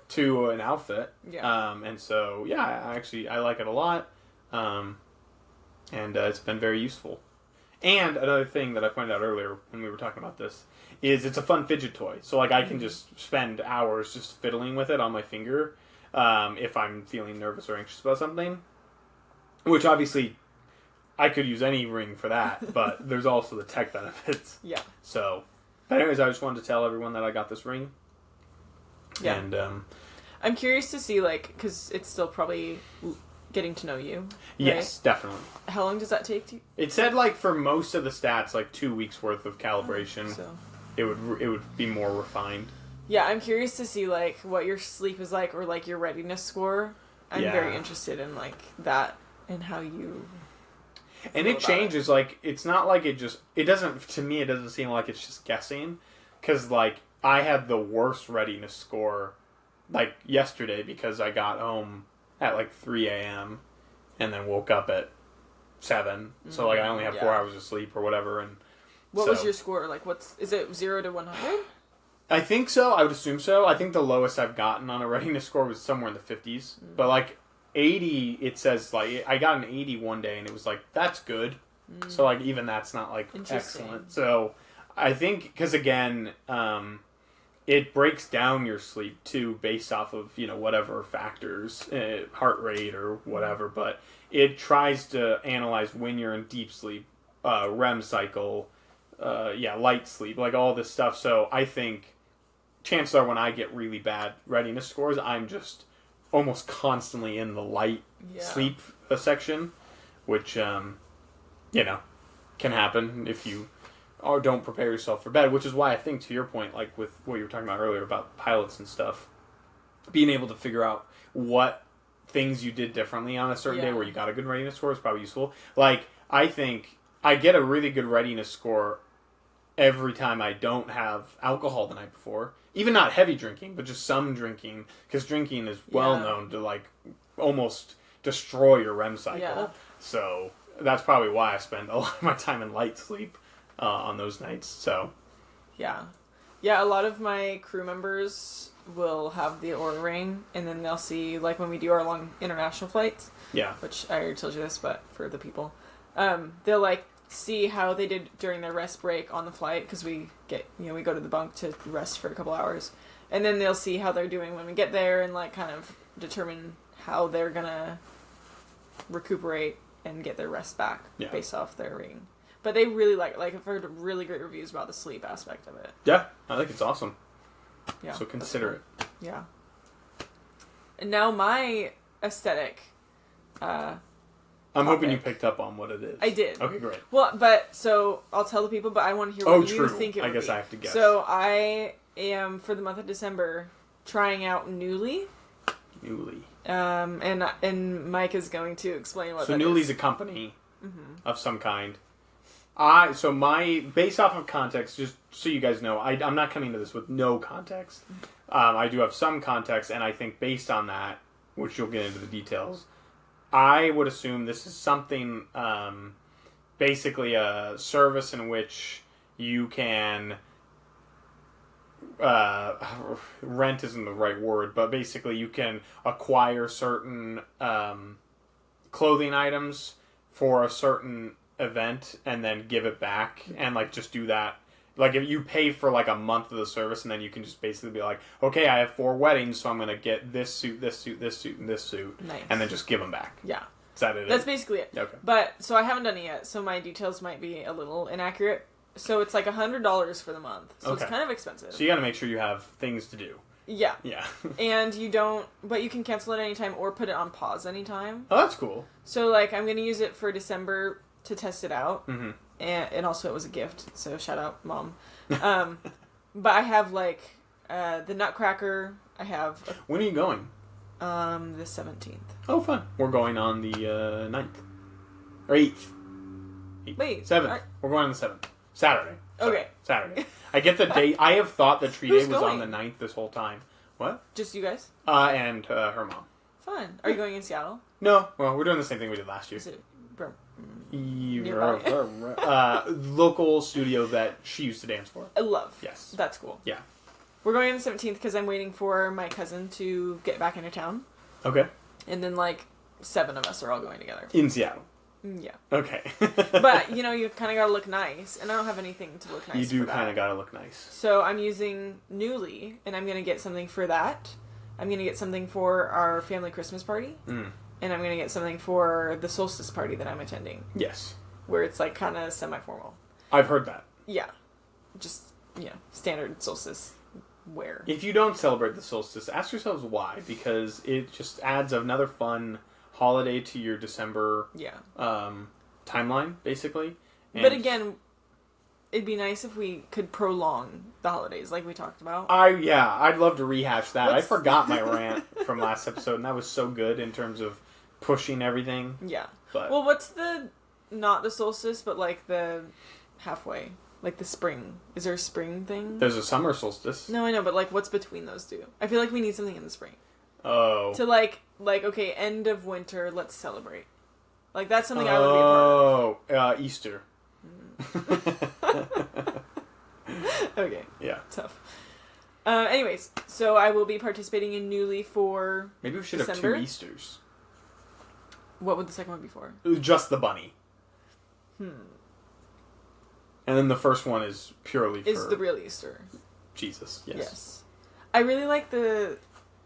to an outfit. Yeah. And so, yeah, I like it a lot. And it's been very useful. And another thing that I pointed out earlier when we were talking about this is it's a fun fidget toy. So, like, I can just spend hours just fiddling with it on my finger. if I'm feeling nervous or anxious about something. Which obviously, I could use any ring for that, but there's also the tech benefits. Yeah. So, but anyways, I just wanted to tell everyone that I got this ring. Yeah. And I'm curious to see, like, because it's still probably getting to know you. Right? Yes, definitely. How long does that take? It said, like, for most of the stats, like 2 weeks worth of calibration. So It would be more refined. yeah, I'm curious to see, like, what your sleep is like, or like your readiness score. I'm very interested in like that and how you. And it changes. Like, it's not like it doesn't. To me, it doesn't seem like it's just guessing, because like I had the worst readiness score, like yesterday, because I got home at like 3 a.m. and then woke up at 7. So like I only had 4 hours of sleep or whatever. And what was your score? Like, is it 0 to 100? I think so. I would assume so. I think the lowest I've gotten on a readiness score was somewhere in the 50s. But like 80, it says like I got an 80 one day, and it was like that's good. So like even that's not like excellent. So I think because again, it breaks down your sleep too based off of whatever factors, heart rate or whatever. But it tries to analyze when you're in deep sleep, REM cycle, light sleep, like all this stuff. So I think chances are when I get really bad readiness scores, I'm just almost constantly in the light sleep section, which, can happen if you don't prepare yourself for bed, which is why I think, to your point, like with what you were talking about earlier about pilots and stuff, being able to figure out what things you did differently on a certain day where you got a good readiness score is probably useful. Like, I think I get a really good readiness score every time I don't have alcohol the night before. Even not heavy drinking, but just some drinking, because drinking is well known to like almost destroy your REM cycle. Yeah. So that's probably why I spend a lot of my time in light sleep on those nights. So yeah, a lot of my crew members will have the Oura ring, and then they'll see, like when we do our long international flights. Yeah. Which I already told you this, but for the people, they'll like see how they did during their rest break on the flight, because we go to the bunk to rest for a couple hours, and then they'll see how they're doing when we get there and like kind of determine how they're gonna recuperate and get their rest back based off their ring. But they really like I've heard really great reviews about the sleep aspect of it. Yeah, I think it's awesome. Yeah, so consider it. Yeah. And now my aesthetic I'm hoping you picked up on what it is. I did. Okay, great. Well, so I'll tell the people, but I want to hear what you think it would be. I guess I have to guess. So I am, for the month of December, trying out Newly. Newly. And Mike is going to explain what that is. So Newly's a company of some kind. Based off of context, just so you guys know, I'm not coming to this with no context. I do have some context, and I think based on that, which you'll get into the details, I would assume this is something, basically a service in which you can, rent isn't the right word, but basically you can acquire certain clothing items for a certain event and then give it back and like just do that. Like if you pay for like a month of the service, and then you can just basically be like, okay, I have 4 weddings, so I'm going to get this suit, this suit, this suit, and this suit. Nice. And then just give them back. Yeah. Is that it? That's basically it. Okay. But, so I haven't done it yet, so my details might be a little inaccurate. So it's like $100 for the month. So it's kind of expensive. So you got to make sure you have things to do. Yeah. Yeah. And but you can cancel it anytime or put it on pause anytime. Oh, that's cool. So like I'm going to use it for December to test it out. Mm-hmm. And also it was a gift, so shout out, Mom. But I have like the Nutcracker. I have. When are you going? The 17th. Oh, fun! We're going on the 9th or 8th. Wait, 7th. We're going on the 7th. Saturday. Okay. Saturday. I get the date. I have thought the tree day was on the 9th this whole time. What? Just you guys? And her mom. Fun. Are you going in Seattle? No. Well, we're doing the same thing we did last year. Is it local studio that she used to dance for. I love. Yes. That's cool. Yeah. We're going on the 17th because I'm waiting for my cousin to get back into town. Okay. And then like 7 of us are all going together. In Seattle. Yeah. Okay. But, you kind of got to look nice. And I don't have anything to look nice. You do kind of got to look nice. So I'm using Newly, and I'm going to get something for that. I'm going to get something for our family Christmas party. And I'm going to get something for the solstice party that I'm attending. Yes. Where it's like kind of semi-formal. I've heard that. Yeah. Just, standard solstice wear. If you don't celebrate the solstice, ask yourselves why. Because it just adds another fun holiday to your December timeline, basically. And but again, it'd be nice if we could prolong the holidays, like we talked about. I'd love to rehash that. I forgot my rant from last episode, and that was so good in terms of pushing everything. Yeah. But well, what's not the solstice, but like the halfway, like the spring? Is there a spring thing? There's a summer solstice. No, I know, but like, what's between those two? I feel like we need something in the spring. Oh. To okay, end of winter, let's celebrate. Like, that's something I would be a part of. Oh, Easter. Okay. Yeah. Tough. Anyways, so I will be participating in Newly for Maybe we should December. have 2 Easters. What would the second one be for? Just the bunny. And then the first one is purely for... Is the real Easter. Jesus, yes. I really like the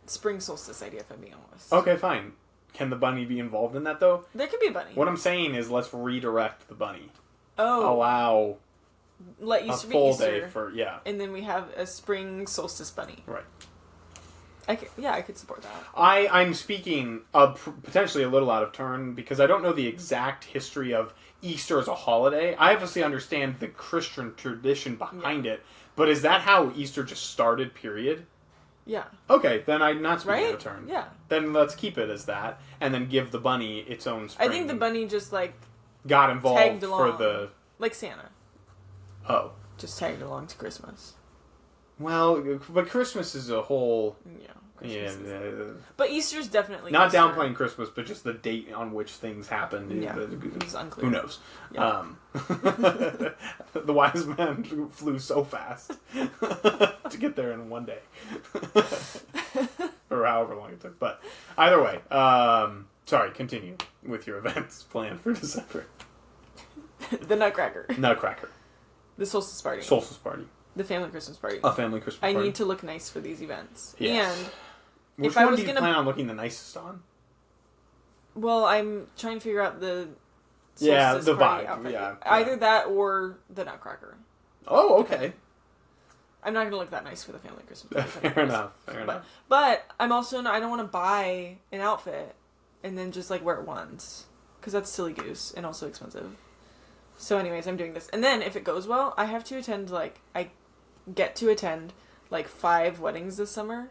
spring solstice idea, if I'm being honest. Okay, fine. Can the bunny be involved in that, though? There could be a bunny. What I'm saying is let's redirect the bunny. Oh. Allow let Easter a full be Easter, day for, and then we have a spring solstice bunny. Right. I could support that. I'm speaking potentially a little out of turn because I don't know the exact history of Easter as a holiday. I obviously understand the Christian tradition behind it, but is that how Easter just started, period? Yeah. Okay, then I'm not speaking out of turn. Yeah. Then let's keep it as that, and then give the bunny its own spring. I think the bunny just, got involved tagged along, for the... Like Santa. Oh. Just tagged along to Christmas. Well, but Christmas is a whole... Yeah. But Easter's definitely not Easter. Downplaying Christmas, but just the date on which things happened. Yeah, it's unclear. Who knows? Yeah. The wise man flew so fast to get there in one day. Or however long it took. But either way, sorry, continue with your events planned for December. The Nutcracker. The Solstice Party. The family Christmas party. A family Christmas party. I need to look nice for these events. Yes. And which one do you plan on looking the nicest on? Well, I'm trying to figure out the Solstice the party vibe. outfit. Yeah. Either that or the Nutcracker. Oh, okay. I'm not going to look that nice for the family Christmas party. Fair enough. But I'm also I don't want to buy an outfit and then just wear it once because that's silly goose and also expensive. So anyways, I'm doing this. And then if it goes well, I have to attend I get to attend 5 weddings this summer.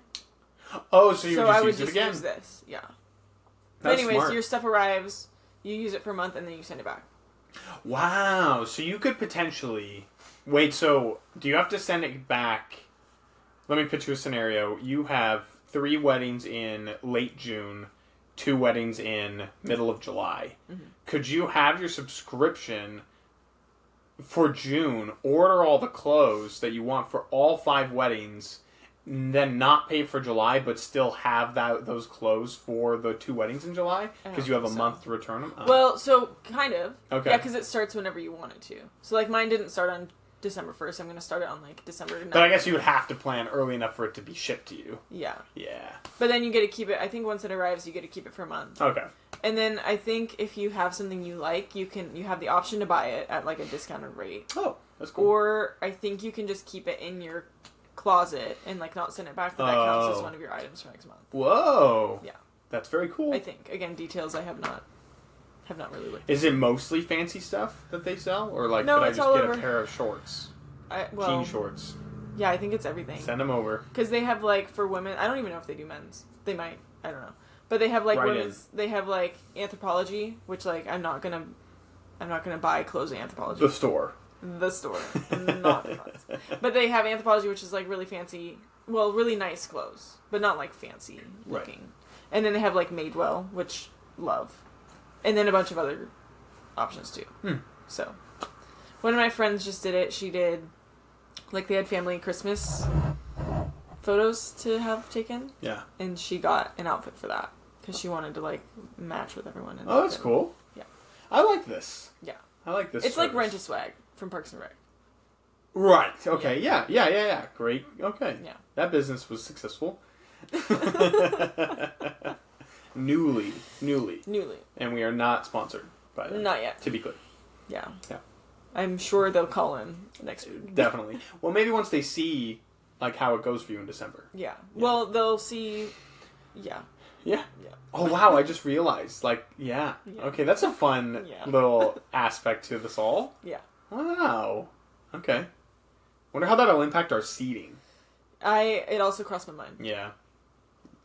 Oh, so you so would just I would use just it again? use this, yeah. That's but anyways, smart. your stuff arrives, you use it for a month, and then you send it back. Wow, so you could potentially... Wait, so do you have to send it back? Let me pitch you a scenario. You have 3 weddings in late June, 2 weddings in middle of July. Mm-hmm. Could you have your subscription for June, order all the clothes that you want for all 5 weddings, then not pay for July, but still have those clothes for the 2 weddings in July? Because you have a month to return them? Oh. Well, so, kind of. Okay. Yeah, because it starts whenever you want it to. So, mine didn't start on December 1st. I'm going to start it on, December 9th. But I guess you would have to plan early enough for it to be shipped to you. Yeah. Yeah. But then you get to keep it. I think once it arrives, you get to keep it for a month. Okay. And then I think if you have something you like, you have the option to buy it at, a discounted rate. Oh, that's cool. Or I think you can just keep it in your closet and not send it back, but that counts as one of your items for next month. Whoa. Yeah. That's very cool. I think. Again, details I have not really looked at. Is it mostly fancy stuff that they sell? Or no, could I it's just all get over. A pair of shorts? Jean shorts. Yeah, I think it's everything. Send them over. Because they have for women, I don't even know if they do men's. They might. I don't know. But they have women's, they have Anthropology, which I'm not gonna buy clothes at Anthropology. The store. Not the clothes. But they have Anthropology, which is really fancy, really nice clothes, but not fancy looking. Right. And then they have Madewell, which love. And then a bunch of other options too. So, one of my friends just did it. She did, they had family Christmas photos to have taken. Yeah. And she got an outfit for that because she wanted to match with everyone. Oh, that's cool. Yeah. I like this. Yeah. I like this. It's like Rent a Swag from Parks and Rec. Right. Okay. Yeah. Great. Okay. Yeah. That business was successful. Newly. Newly. And we are not sponsored by them. Not yet. To be clear. Yeah. Yeah. I'm sure they'll call in next week. Definitely. Well, maybe once they see like how it goes for you in December. Yeah. Well, they'll see. Yeah. Yeah. Oh wow! I just realized. Like, yeah. Okay, that's a fun little aspect to this all. Yeah. Wow. Okay. Wonder how that'll impact our seating. It also crossed my mind. Yeah.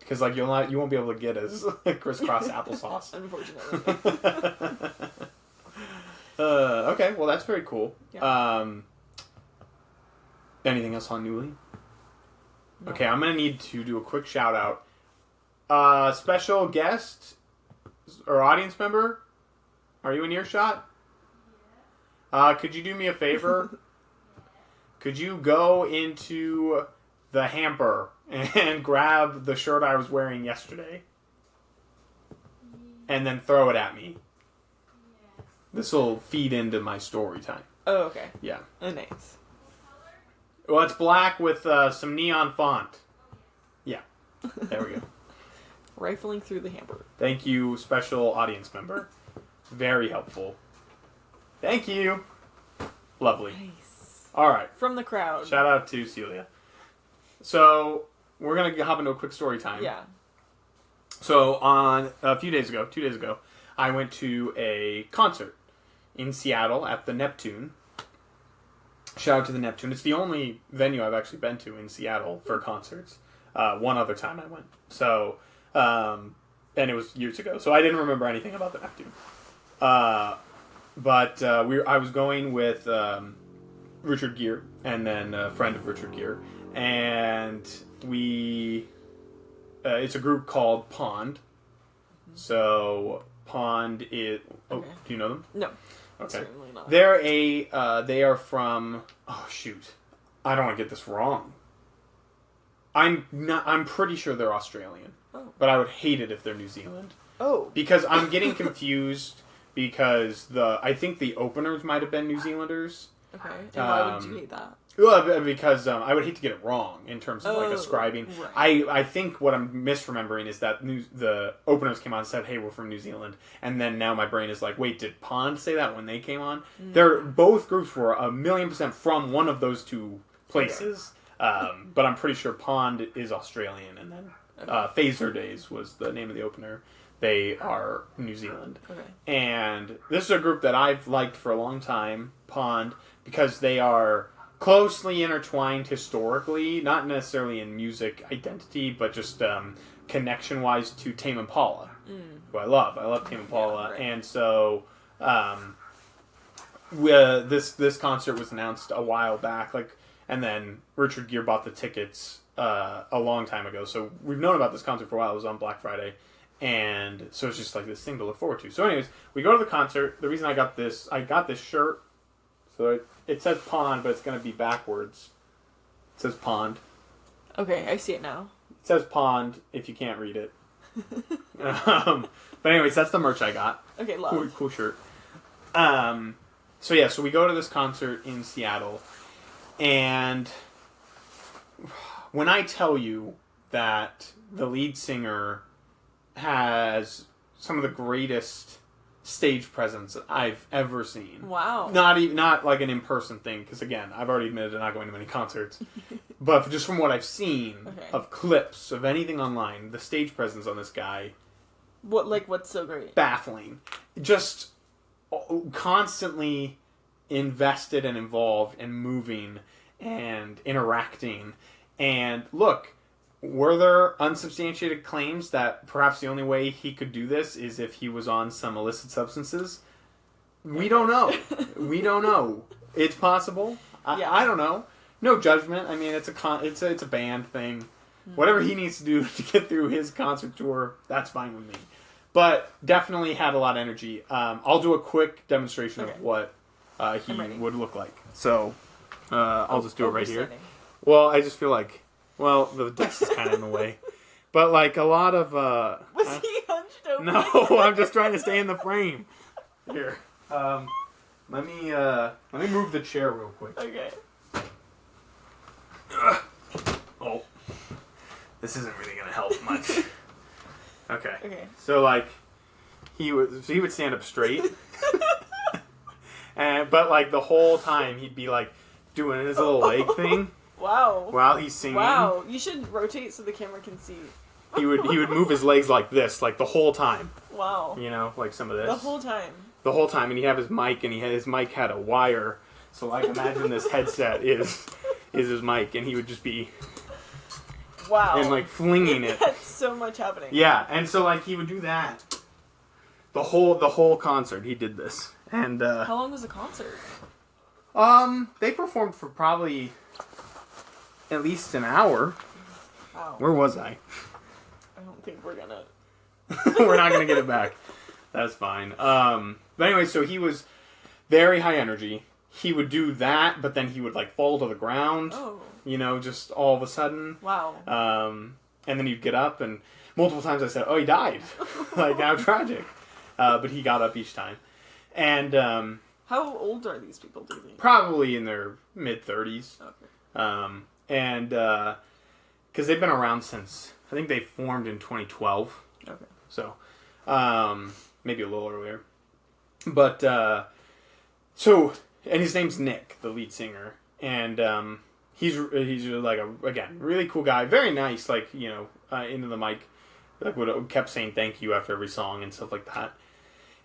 Because like you won't be able to get as crisscross applesauce. Unfortunately. Okay. Well, that's very cool. Yeah. Anything else on Newly? No. Okay, I'm gonna need to do a quick shout out. Special guest or audience member, are you in earshot? Could you do me a favor? Could you go into the hamper and grab the shirt I was wearing yesterday? And then throw it at me. This will feed into my story time. Oh, okay. Yeah. Oh, nice. Well, it's black with some neon font. Yeah. There we go. Rifling through the hamper. Thank you, special audience member. Very helpful. Thank you. Lovely. Nice. All right. From the crowd. Shout out to Celia. So, we're going to hop into a quick story time. Yeah. So, on a few days ago, 2 days ago, I went to a concert in Seattle at the Neptune. Shout out to the Neptune. It's the only venue I've actually been to in Seattle for concerts. One other time I went. So, and it was years ago. So I didn't remember anything about the Neptune. But I was going with Richard Gere and then a friend of Richard Gere. And it's a group called Pond. So Pond is... Oh, okay. Do you know them? No. Okay. Certainly not. They are from... Oh, shoot. I don't want to get this wrong. I'm pretty sure they're Australian. Oh. But I would hate it if they're New Zealand. Oh. Because I'm getting confused because I think the openers might have been New Zealanders. Okay. And why would you hate that? Well, because I would hate to get it wrong in terms of like ascribing. Right. I think what I'm misremembering is that the openers came on and said, "Hey, we're from New Zealand," and then now my brain is like, "Wait, did Pond say that when they came on?" Mm. They're both groups were 1,000,000% from one of those two places, but I'm pretty sure Pond is Australian, and then Phaser Days was the name of the opener. They are New Zealand, and this is a group that I've liked for a long time, Pond, because they are closely intertwined historically, not necessarily in music identity, but just connection-wise to Tame Impala, who I love. I love Tame Impala, and so this concert was announced a while back, and then Richard Gere bought the tickets a long time ago. So we've known about this concert for a while. It was on Black Friday, and so it's just like this thing to look forward to. So, anyways, we go to the concert. The reason I got this shirt. So it says Pond, but it's going to be backwards. It says Pond. Okay, I see it now. It says Pond, if you can't read it. But anyways, that's the merch I got. Okay, love. Cool shirt. So we go to this concert in Seattle. And when I tell you that the lead singer has some of the greatest stage presence I've ever seen. Wow. Not like an in-person thing, because again, I've already admitted to not going to many concerts. But just from what I've seen of clips, of anything online, the stage presence on this guy... What's so great? Baffling. Just constantly invested and involved and moving and interacting. And look... Were there unsubstantiated claims that perhaps the only way he could do this is if he was on some illicit substances? We don't know. We don't know. It's possible. I don't know. No judgment. I mean, it's a band thing. Mm-hmm. Whatever he needs to do to get through his concert tour, that's fine with me. But definitely had a lot of energy. I'll do a quick demonstration of what he would look like. So I'll just do it right here. Well, I just feel like... Well, the desk is kind of in the way. But, like, a lot of... Was he hunched over? No, I'm just trying to stay in the frame. Here. Let me move the chair real quick. Okay. Oh. This isn't really gonna help much. Okay. So like, he would stand up straight, but like the whole time he'd be like doing his little leg thing. Wow. While he's singing. Wow. You should rotate so the camera can see. He would move his legs like this, like the whole time. Wow. You know, like some of this. The whole time. The whole time, and he'd have his mic, and his mic had a wire. So like, imagine this headset is his mic, and he would just be. Wow. And like flinging it. That's so much happening. Yeah, and so like he would do that. The whole concert he did this. And how long was the concert? They performed for probably at least an hour. Wow. Where was I? I don't think we're gonna we're not gonna get it back. That's fine. But anyway, so he was very high energy. He would do that, but then he would like fall to the ground. Oh. You know, just all of a sudden. Wow. And then he'd get up, and multiple times I said, "Oh, he died!" Like, how tragic. But he got up each time. And how old are these people? Do you think? Probably in their mid-30s. Okay. And because they've been around since I think they formed in 2012. Okay. So maybe a little earlier. But so, and his name's Nick, the lead singer, and he's like again really cool guy, very nice, like, you know, into the mic, like kept saying thank you after every song and stuff like that.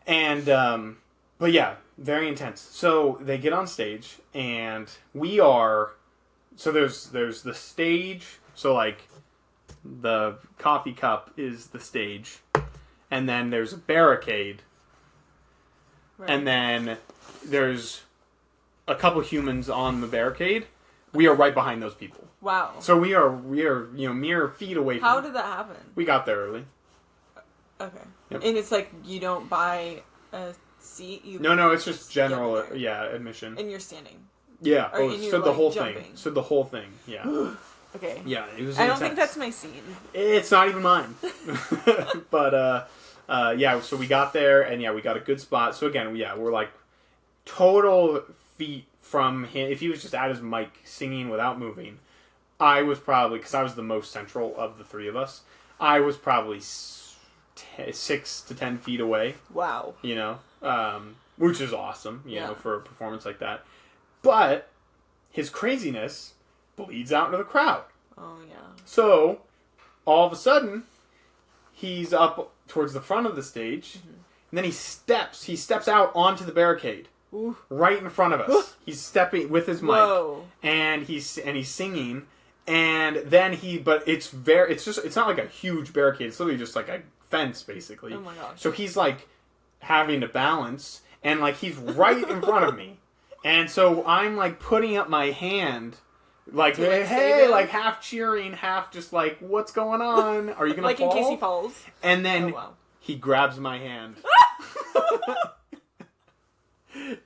And but yeah, very intense. So they get on stage, and there's the stage. So like the coffee cup is the stage, and then there's a barricade, right. And then there's a couple humans on the barricade. We are right behind those people. Wow. So we are mere feet away from How did that happen? We got there early. Okay. Yep. And it's like you don't buy a seat? No, it's just general, admission. And you're standing? Yeah. Stood the whole jumping. thing. Stood the whole thing, yeah. Okay. Yeah, it was I intense. don't think that's my scene. It's not even mine. But, yeah, so we got there, and yeah, we got a good spot. So again, we're like total feet from him. If he was just at his mic singing without moving, I was probably, because I was the most central of the three of us, I was probably 6 to 10 feet away. Wow. You know, which is awesome, you know, for a performance like that. But his craziness bleeds out into the crowd. Oh, yeah. So, all of a sudden, he's up towards the front of the stage, and then he steps out onto the barricade. Ooh. Right in front of us. He's stepping with his mic. Whoa. And he's singing, and then it's not like a huge barricade, it's literally just like a fence, basically. Oh my gosh. So he's like having to balance, and like he's right in front of me. And so I'm like putting up my hand, like, hey, like half cheering, half just like, what's going on? Are you gonna like fall? in case he falls. And then he grabs my hand.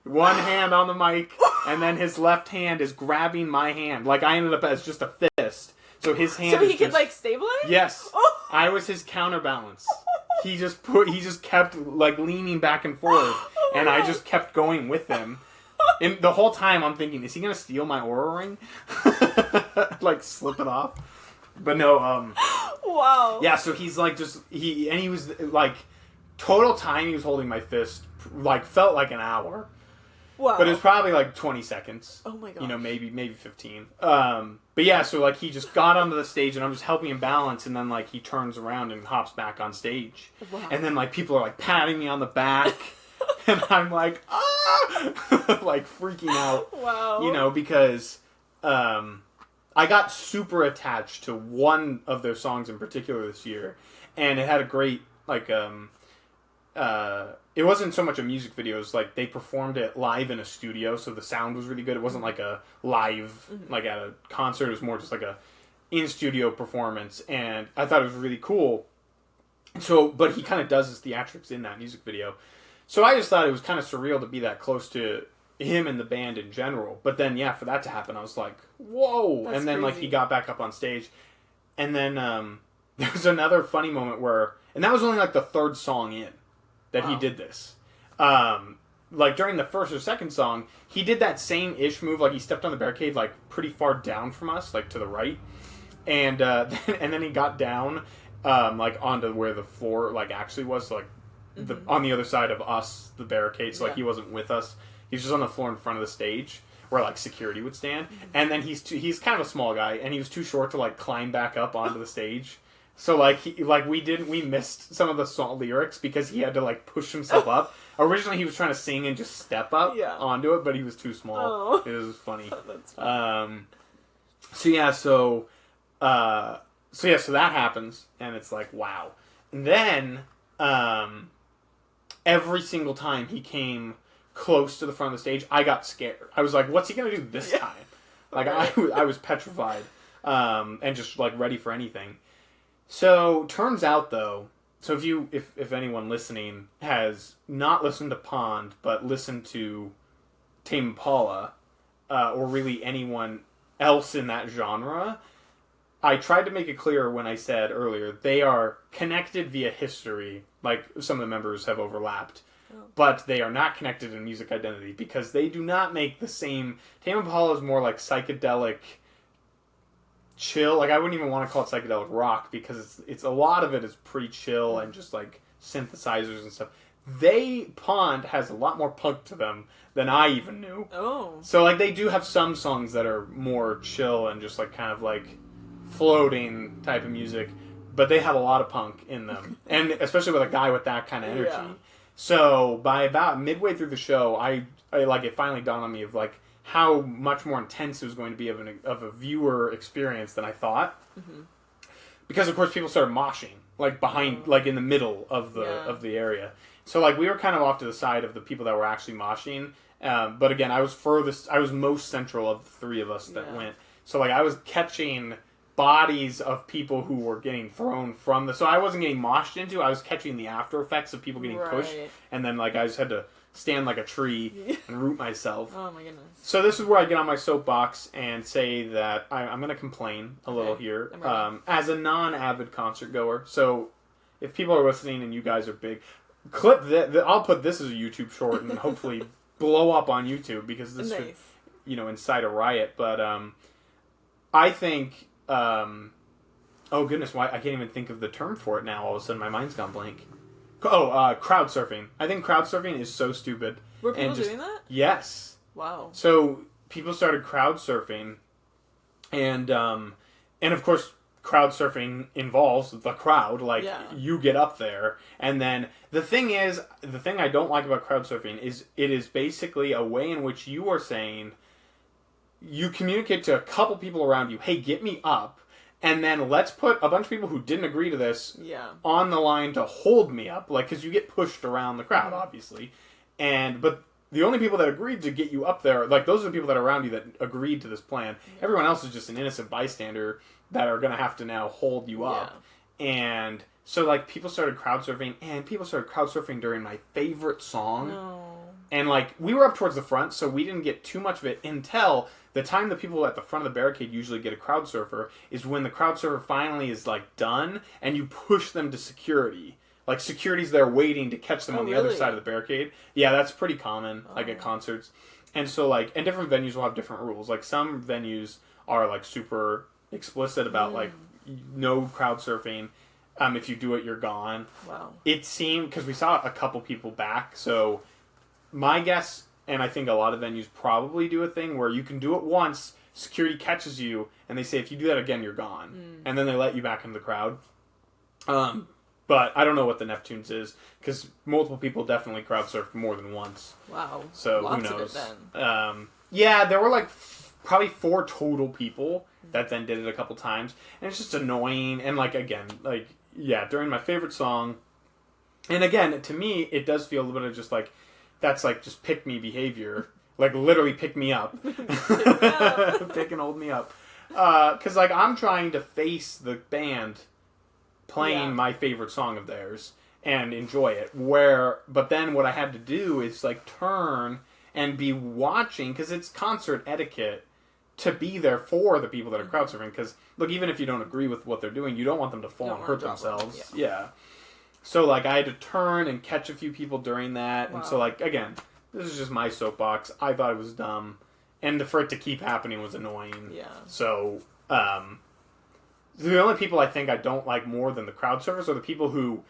One hand on the mic, and then his left hand is grabbing my hand. Like, I ended up as just a fist. So his hand. So he could like stabilize? Yes. I was his counterbalance. He just kept like leaning back and forth, and I just kept going with him. And the whole time I'm thinking, is he gonna steal my Oura ring? Like slip it off? But no. Wow. Yeah. So he's like he was like total time he was holding my fist like felt like an hour. Wow. But it was probably like 20 seconds. Oh my god. You know, maybe 15. But yeah, so like he just got onto the stage, and I'm just helping him balance, and then like he turns around and hops back on stage. Wow. And then like people are like patting me on the back, and I'm like, ah, like freaking out. Wow. You know, because I got super attached to one of their songs in particular this year, and it had a great like it wasn't so much a music video, it was like they performed it live in a studio, so the sound was really good. It wasn't like a live, like at a concert, it was more just like a in-studio performance, and I thought it was really cool. So, but he kind of does his theatrics in that music video. So I just thought it was kind of surreal to be that close to him and the band in general. But then, yeah, for that to happen, I was like, whoa! That's and then, crazy. like, he got back up on stage, and then there was another funny moment where, and that was only like the third song in that he did this. Like during the first or second song, he did that same ish move, like he stepped on the barricade like pretty far down from us, like to the right, and then he got down, like onto where the floor like actually was, so, like on the other side of us, the barricade. So like he wasn't with us. He's just on the floor in front of the stage where like security would stand. And then he's kind of a small guy, and he was too short to like climb back up onto the stage. So like we missed some of the song lyrics because he had to like push himself up. Originally he was trying to sing and just step up onto it, but he was too small. Oh. It was funny. That's funny. So that happens, and it's like, wow. And then every single time he came close to the front of the stage, I got scared. I was like, what's he going to do this time? Like, I was petrified, and just, like, ready for anything. So, turns out, though, so if anyone listening has not listened to Pond, but listened to Tame Impala, or really anyone else in that genre, I tried to make it clear when I said earlier, they are connected via history, like some of the members have overlapped, but they are not connected in music identity because they do not make the same. Tame Impala is more like psychedelic chill. Like, I wouldn't even want to call it psychedelic rock because it's a lot of it is pretty chill and just like synthesizers and stuff. Pond has a lot more punk to them than I even knew. Oh. So like they do have some songs that are more chill and just like kind of like floating type of music, but they have a lot of punk in them, and especially with a guy with that kind of energy. Yeah. So by about midway through the show, I like it finally dawned on me of like how much more intense it was going to be of a viewer experience than I thought, because of course people started moshing like behind, like in the middle of the area. So like we were kind of off to the side of the people that were actually moshing, but again I was most central of the three of us that went. So like I was catching bodies of people who were getting thrown from so I wasn't getting moshed into, I was catching the after effects of people getting pushed, and then like I just had to stand like a tree and root myself. Oh my goodness. So this is where I get on my soapbox and say that I'm going to complain a little here, as a non-avid concert goer. So if people are listening and you guys are big, clip that. I'll put this as a YouTube short and hopefully blow up on YouTube, because this should, incite a riot. But I think, oh goodness, why I can't even think of the term for it now. All of a sudden, my mind's gone blank. Crowd surfing. I think crowd surfing is so stupid. Were people doing that? Yes. Wow. So people started crowd surfing, and of course, crowd surfing involves the crowd. Like you get up there, and then the thing I don't like about crowd surfing is it is basically a way in which you are saying, you communicate to a couple people around you, hey, get me up, and then let's put a bunch of people who didn't agree to this on the line to hold me up, like, because you get pushed around the crowd, obviously, but the only people that agreed to get you up there, like, those are the people that are around you that agreed to this plan. Everyone else is just an innocent bystander that are going to have to now hold you up. And so, like, people started crowd surfing, and people started crowd surfing during my favorite song. No. And, like, we were up towards the front, so we didn't get too much of it until the time the people at the front of the barricade usually get a crowd surfer is when the crowd surfer finally is, like, done, and you push them to security. Like, security's there waiting to catch them on the other side of the barricade. Yeah, that's pretty common, like, at concerts. And so, like, and different venues will have different rules. Like, some venues are, like, super explicit about, like, no crowd surfing. If you do it, you're gone. Wow. It seemed, because we saw a couple people back, so my guess, and I think a lot of venues probably do a thing where you can do it once, security catches you, and they say, if you do that again, you're gone. And then they let you back into the crowd. But I don't know what the Neptunes is, because multiple people definitely crowd surfed more than once. Wow. So who knows? Of it, then. Yeah, there were like probably 4 total people that then did it a couple times. And it's just annoying. And like, again, like, yeah, during my favorite song. And again, to me, it does feel a little bit of just like, that's like just pick me behavior. Like literally pick me up. Pick and hold me up. Because like I'm trying to face the band playing my favorite song of theirs and enjoy it. But then what I had to do is like turn and be watching, because it's concert etiquette to be there for the people that are crowd surfing. Because look, even if you don't agree with what they're doing, you don't want them to fall and hurt themselves. Yeah. So like I had to turn and catch a few people during that. Wow. And so like, again, this is just my soapbox. I thought it was dumb. And for it to keep happening was annoying. Yeah. So, the only people I think I don't like more than the crowd surfers are the people who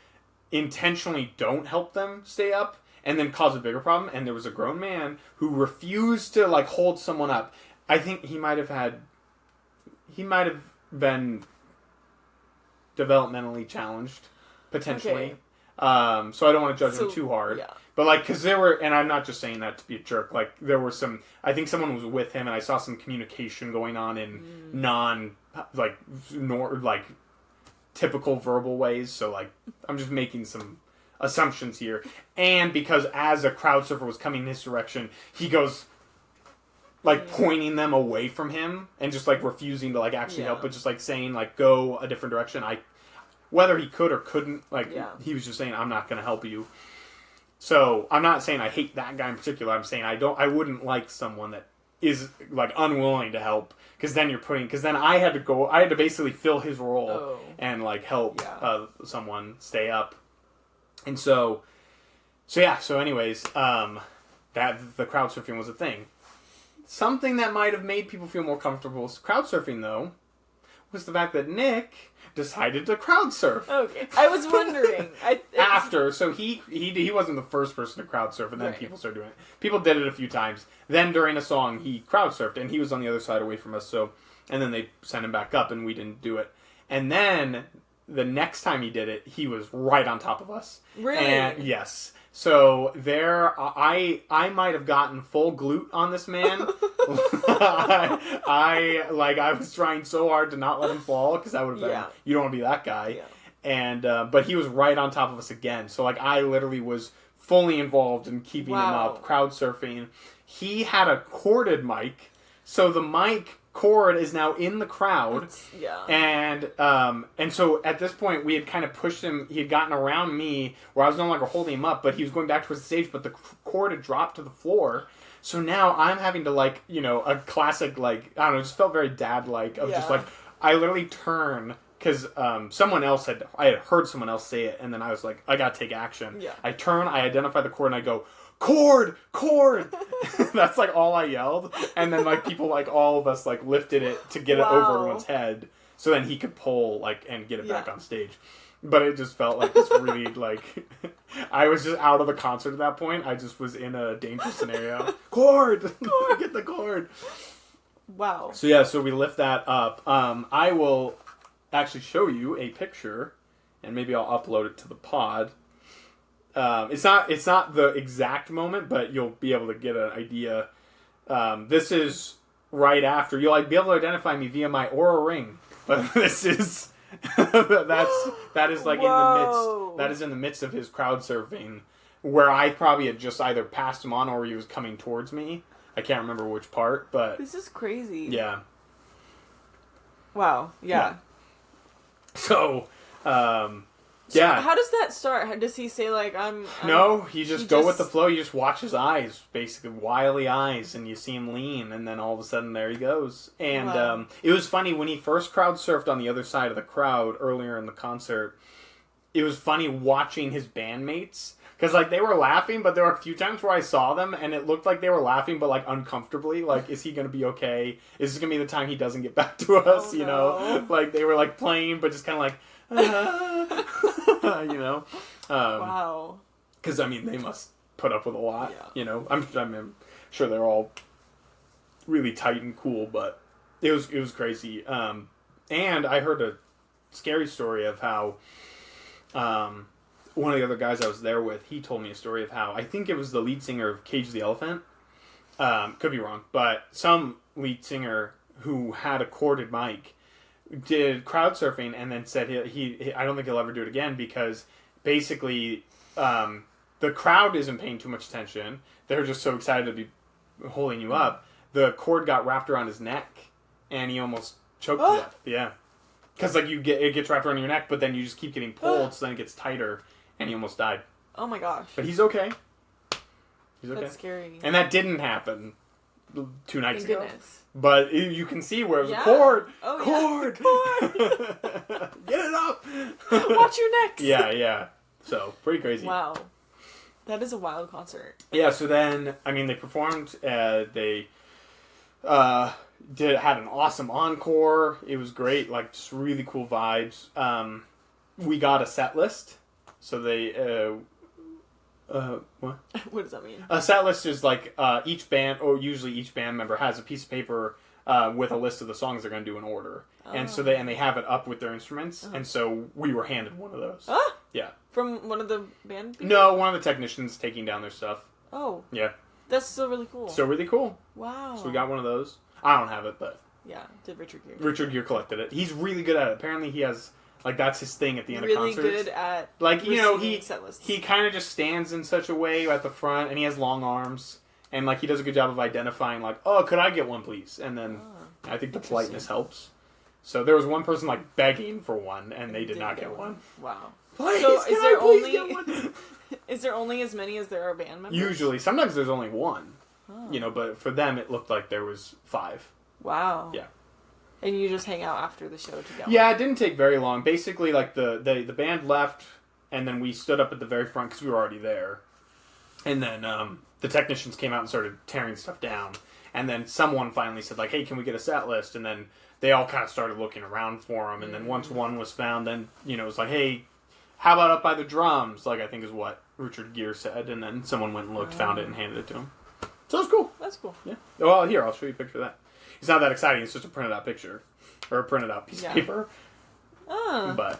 intentionally don't help them stay up and then cause a bigger problem. And there was a grown man who refused to like hold someone up. I think he might have been developmentally challenged, potentially. Okay. So I don't want to judge him too hard. Yeah. But like, because there were, and I'm not just saying that to be a jerk, like there were some, I think someone was with him and I saw some communication going on in typical verbal ways. So like, I'm just making some assumptions here. And because as a crowd surfer was coming this direction, he goes like pointing them away from him and just like refusing to like actually help, but just like saying like, go a different direction. Whether he could or couldn't, like he was just saying, I'm not going to help you. So I'm not saying I hate that guy in particular. I'm saying I wouldn't like someone that is like unwilling to help, because then I had to basically fill his role and like help someone stay up. And so anyways, that the crowd surfing was a thing. Something that might have made people feel more comfortable with crowd surfing, though, was the fact that Nick decided to crowd surf. Okay, I was wondering. So he wasn't the first person to crowd surf, and then people started doing it. People did it a few times. Then during a song, he crowd surfed, and he was on the other side away from us. And then they sent him back up, and we didn't do it. And then the next time he did it, he was right on top of us. Really? And yes. So I might have gotten full glute on this man. I was trying so hard to not let him fall, because I would have been, you don't want to be that guy. Yeah. And but he was right on top of us again. So like I literally was fully involved in keeping him up, crowd surfing. He had a corded mic, so the mic cord is now in the crowd. And so at this point we had kind of pushed him. He had gotten around me where I was no longer holding him up, but he was going back towards the stage, but the cord had dropped to the floor. So now I'm having to like, a classic, like, I don't know, it just felt very dad-like of just like, I literally turn, because I had heard someone else say it, and then I was like, I gotta take action. I turn, I identify the cord, and I go, cord! That's like all I yelled. And then like people, like all of us, like lifted it to get it over everyone's head, so then he could pull like and get it back on stage. But it just felt like this really like I was just out of the concert at that point. I just was in a dangerous scenario. Cord! Get the cord! Wow. So we lift that up. I will actually show you a picture, and maybe I'll upload it to the pod. It's not the exact moment, but you'll be able to get an idea. This is right after. You'll be able to identify me via my Aura ring. But this is that is like in the midst of his crowd surfing, where I probably had just either passed him on or he was coming towards me. I can't remember which part, but this is crazy. Yeah. Wow. Yeah. So, So how does that start? Does he say like No, you just go with the flow. You just watch his eyes, basically wily eyes, and you see him lean, and then all of a sudden there he goes. And it was funny when he first crowd surfed on the other side of the crowd earlier in the concert. It was funny watching his bandmates, because like they were laughing, but there were a few times where I saw them and it looked like they were laughing, but like uncomfortably. Like, is he going to be okay? Is this going to be the time he doesn't get back to us? Oh, you know, like they were like playing, but just kind of like. Wow. Because I mean, they must put up with a lot. I'm sure they're all really tight and cool, but it was crazy. And I heard a scary story of how one of the other guys I was there with, he told me a story of how, I think it was the lead singer of Cage the Elephant. Could be wrong, but some lead singer who had a corded mic did crowd surfing and then said he I don't think he'll ever do it again, because basically the crowd isn't paying too much attention. They're just so excited to be holding you up. The cord got wrapped around his neck and he almost choked to death. Yeah. Because like it gets wrapped around your neck, but then you just keep getting pulled, so then it gets tighter, and he almost died. Oh my gosh. But he's okay. He's okay. That's scary. And that didn't happen 2 nights ago. Goodness. But you can see where it was a cord. Oh, cord. Cord. Get it up. Watch your necks. Yeah. So, pretty crazy. Wow. That is a wild concert. Yeah, so then, I mean, they performed, they Had an awesome encore. It was great, like just really cool vibes. We got a set list, so they what? What does that mean? A set list is like each band, or usually each band member has a piece of paper with a list of the songs they're going to do in order, and so they have it up with their instruments, and so we were handed one of those. Ah! Yeah. From one of the band people? No, one of the technicians taking down their stuff. Oh. Yeah. That's still really cool. Still really cool. Wow. So we got one of those. I don't have it, but... Yeah, did Richard Gere. Richard Gere collected it. He's really good at it. Apparently he has... Like, that's his thing at the end of really concerts. Really good at like, you know, he set kind of just stands in such a way at the front, and he has long arms, and, like, he does a good job of identifying, like, oh, could I get one, please? And then I think the politeness helps. So there was one person, like, begging for one, and they did not get one. Wow. Please, so can I please get one? Is there only as many as there are band members? Usually. Sometimes there's only one. Oh. You know, but for them it looked like there was 5. Wow. Yeah. And you just hang out after the show to go? Yeah, it didn't take very long. Basically, like, the band left, and then we stood up at the very front because we were already there. And then the technicians came out and started tearing stuff down. And then someone finally said, like, hey, can we get a set list? And then they all kind of started looking around for them. And then once one was found, then, you know, it was like, hey, how about up by the drums? Like, I think is what Richard Gere said. And then someone went and looked, found it, and handed it to him. So it's cool. That's cool. Yeah. Well, here, I'll show you a picture of that. It's not that exciting. It's just a printed out picture. Or a printed out piece of paper. Oh. But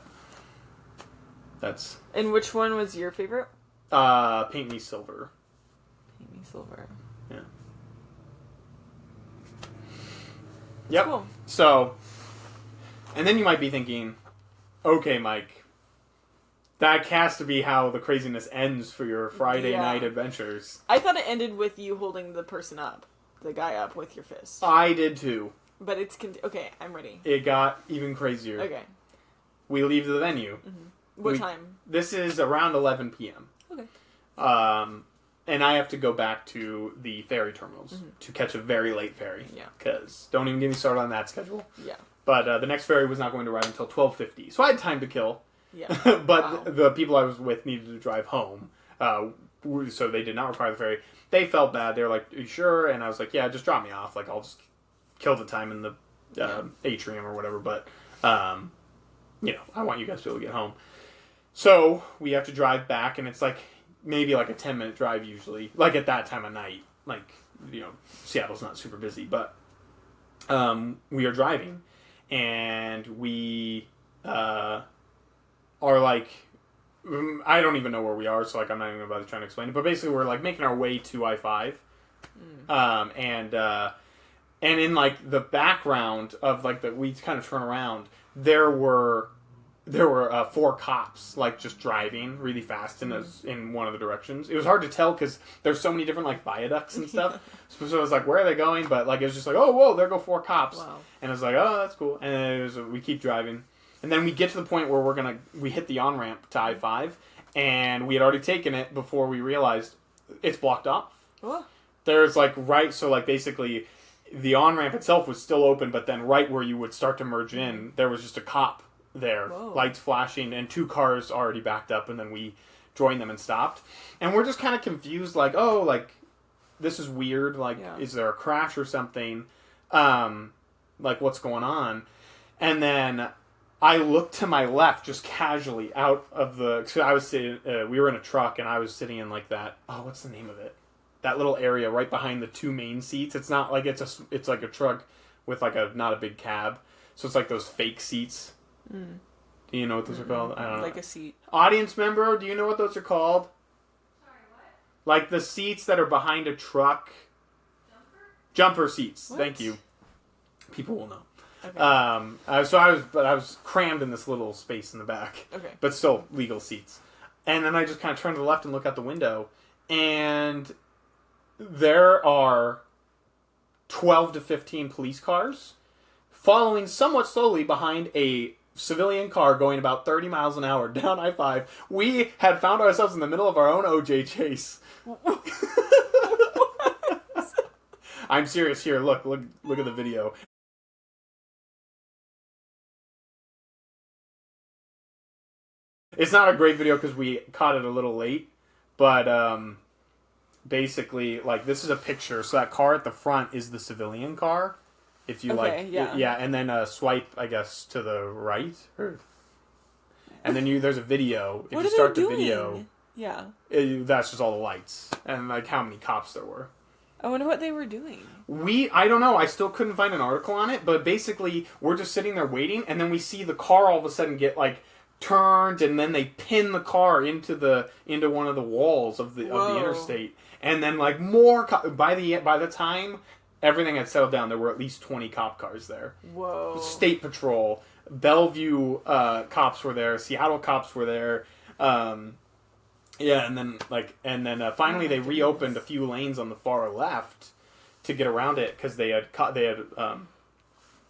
that's... And which one was your favorite? Paint Me Silver. Paint Me Silver. Yeah. Yep. Cool. So, and then you might be thinking, okay, Mike, that has to be how the craziness ends for your Friday night adventures. I thought it ended with you holding the person up, the guy up with your fist. I did too. But it's... okay, I'm ready. It got even crazier. Okay. We leave the venue. Mm-hmm. What time? This is around 11 p.m. Okay. And I have to go back to the ferry terminals to catch a very late ferry. Yeah. Because don't even get me started on that schedule. Yeah. But the next ferry was not going to arrive until 12:50. So I had time to kill. Yeah. But the people I was with needed to drive home. So they did not require the ferry. They felt bad. They were like, are you sure? And I was like, yeah, just drop me off. Like, I'll just kill the time in the atrium or whatever. But, you know, I want you guys to be able to get home. So we have to drive back, and it's like maybe like a 10-minute drive usually. Like at that time of night. Like, you know, Seattle's not super busy. But we are driving, and we are like... I don't even know where we are, so like I'm not even about to try to explain it. But basically, we're like making our way to I-5, and in like the background of like we kind of turn around, there were 4 cops like just driving really fast in one of the directions. It was hard to tell because there's so many different like viaducts and stuff. So I was like, where are they going? But like it was just like, oh whoa, there go 4 cops. Wow. And I was like, oh that's cool. And we keep driving. And then we get to the point where we hit the on-ramp to I-5, and we had already taken it before we realized it's blocked off. Oh. There's so basically the on-ramp itself was still open, but then right where you would start to merge in, there was just a cop there, Whoa. lights flashing, and 2 cars already backed up, and then we joined them and stopped. And we're just kind of confused, like, oh, like, this is weird, like, is there a crash or something? Like, what's going on? And then... I looked to my left just casually out of so I was sitting, we were in a truck and I was sitting in like that, what's the name of it? That little area right behind the 2 main seats. It's not like it's like a truck with like not a big cab. So it's like those fake seats. Mm. Do you know what those are called? I don't know. Like a seat. Audience member, do you know what those are called? Sorry, what? Like the seats that are behind a truck. Jumper seats. What? Thank you. People will know. Okay. So I was crammed in this little space in the back. Okay. But still legal seats. And then I just kind of turn to the left and look out the window, and there are 12 to 15 police cars following somewhat slowly behind a civilian car going about 30 miles an hour down I-5. We had found ourselves in the middle of our own OJ chase. I'm serious. Here, look at the video. It's not a great video because we caught it a little late, but basically, like, this is a picture. So that car at the front is the civilian car. If you and then swipe, I guess, to the right. And then there's a video. If you start the video, that's just all the lights and like how many cops there were. I wonder what they were doing. I don't know. I still couldn't find an article on it, but basically we're just sitting there waiting, and then we see the car all of a sudden get like turned, and then they pin the car into one of the walls of the interstate, and then like more by the time everything had settled down, there were at least 20 cop cars there. Whoa! State Patrol, Bellevue cops were there, Seattle cops were there. And then finally they reopened a few lanes on the far left to get around it because they had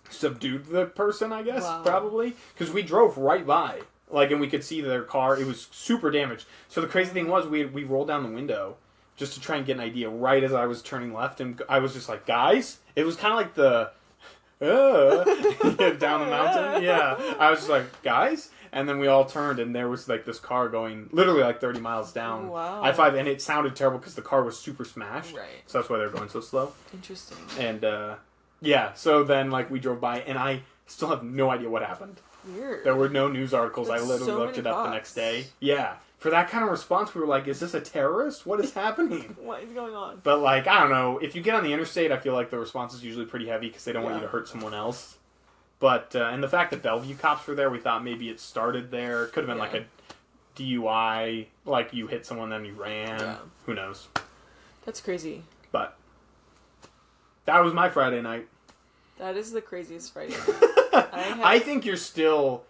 subdued the person, I guess, probably, because we drove right by, like, and we could see their car. It was super damaged. So the crazy thing was we rolled down the window just to try and get an idea right as I was turning left, and I was just like, guys, it was kind of like the down the mountain. Yeah, I was just like, guys. And then we all turned, and there was like this car going literally like 30 miles down. Wow. I-5, and it sounded terrible because the car was super smashed. Right. So that's why they were going so slow. Interesting. And so then like we drove by, and I still have no idea what happened. Weird. There were no news articles. I literally looked it up the next day. Yeah. For that kind of response, we were like, is this a terrorist? What is happening? What is going on? But like, I don't know. If you get on the interstate, I feel like the response is usually pretty heavy because they don't want you to hurt someone else. But, and the fact that Bellevue cops were there, we thought maybe it started there. Could have been like a DUI, like you hit someone, then you ran. Yeah. Who knows? That's crazy. But that was my Friday night. That is the craziest Friday night. I think you're still,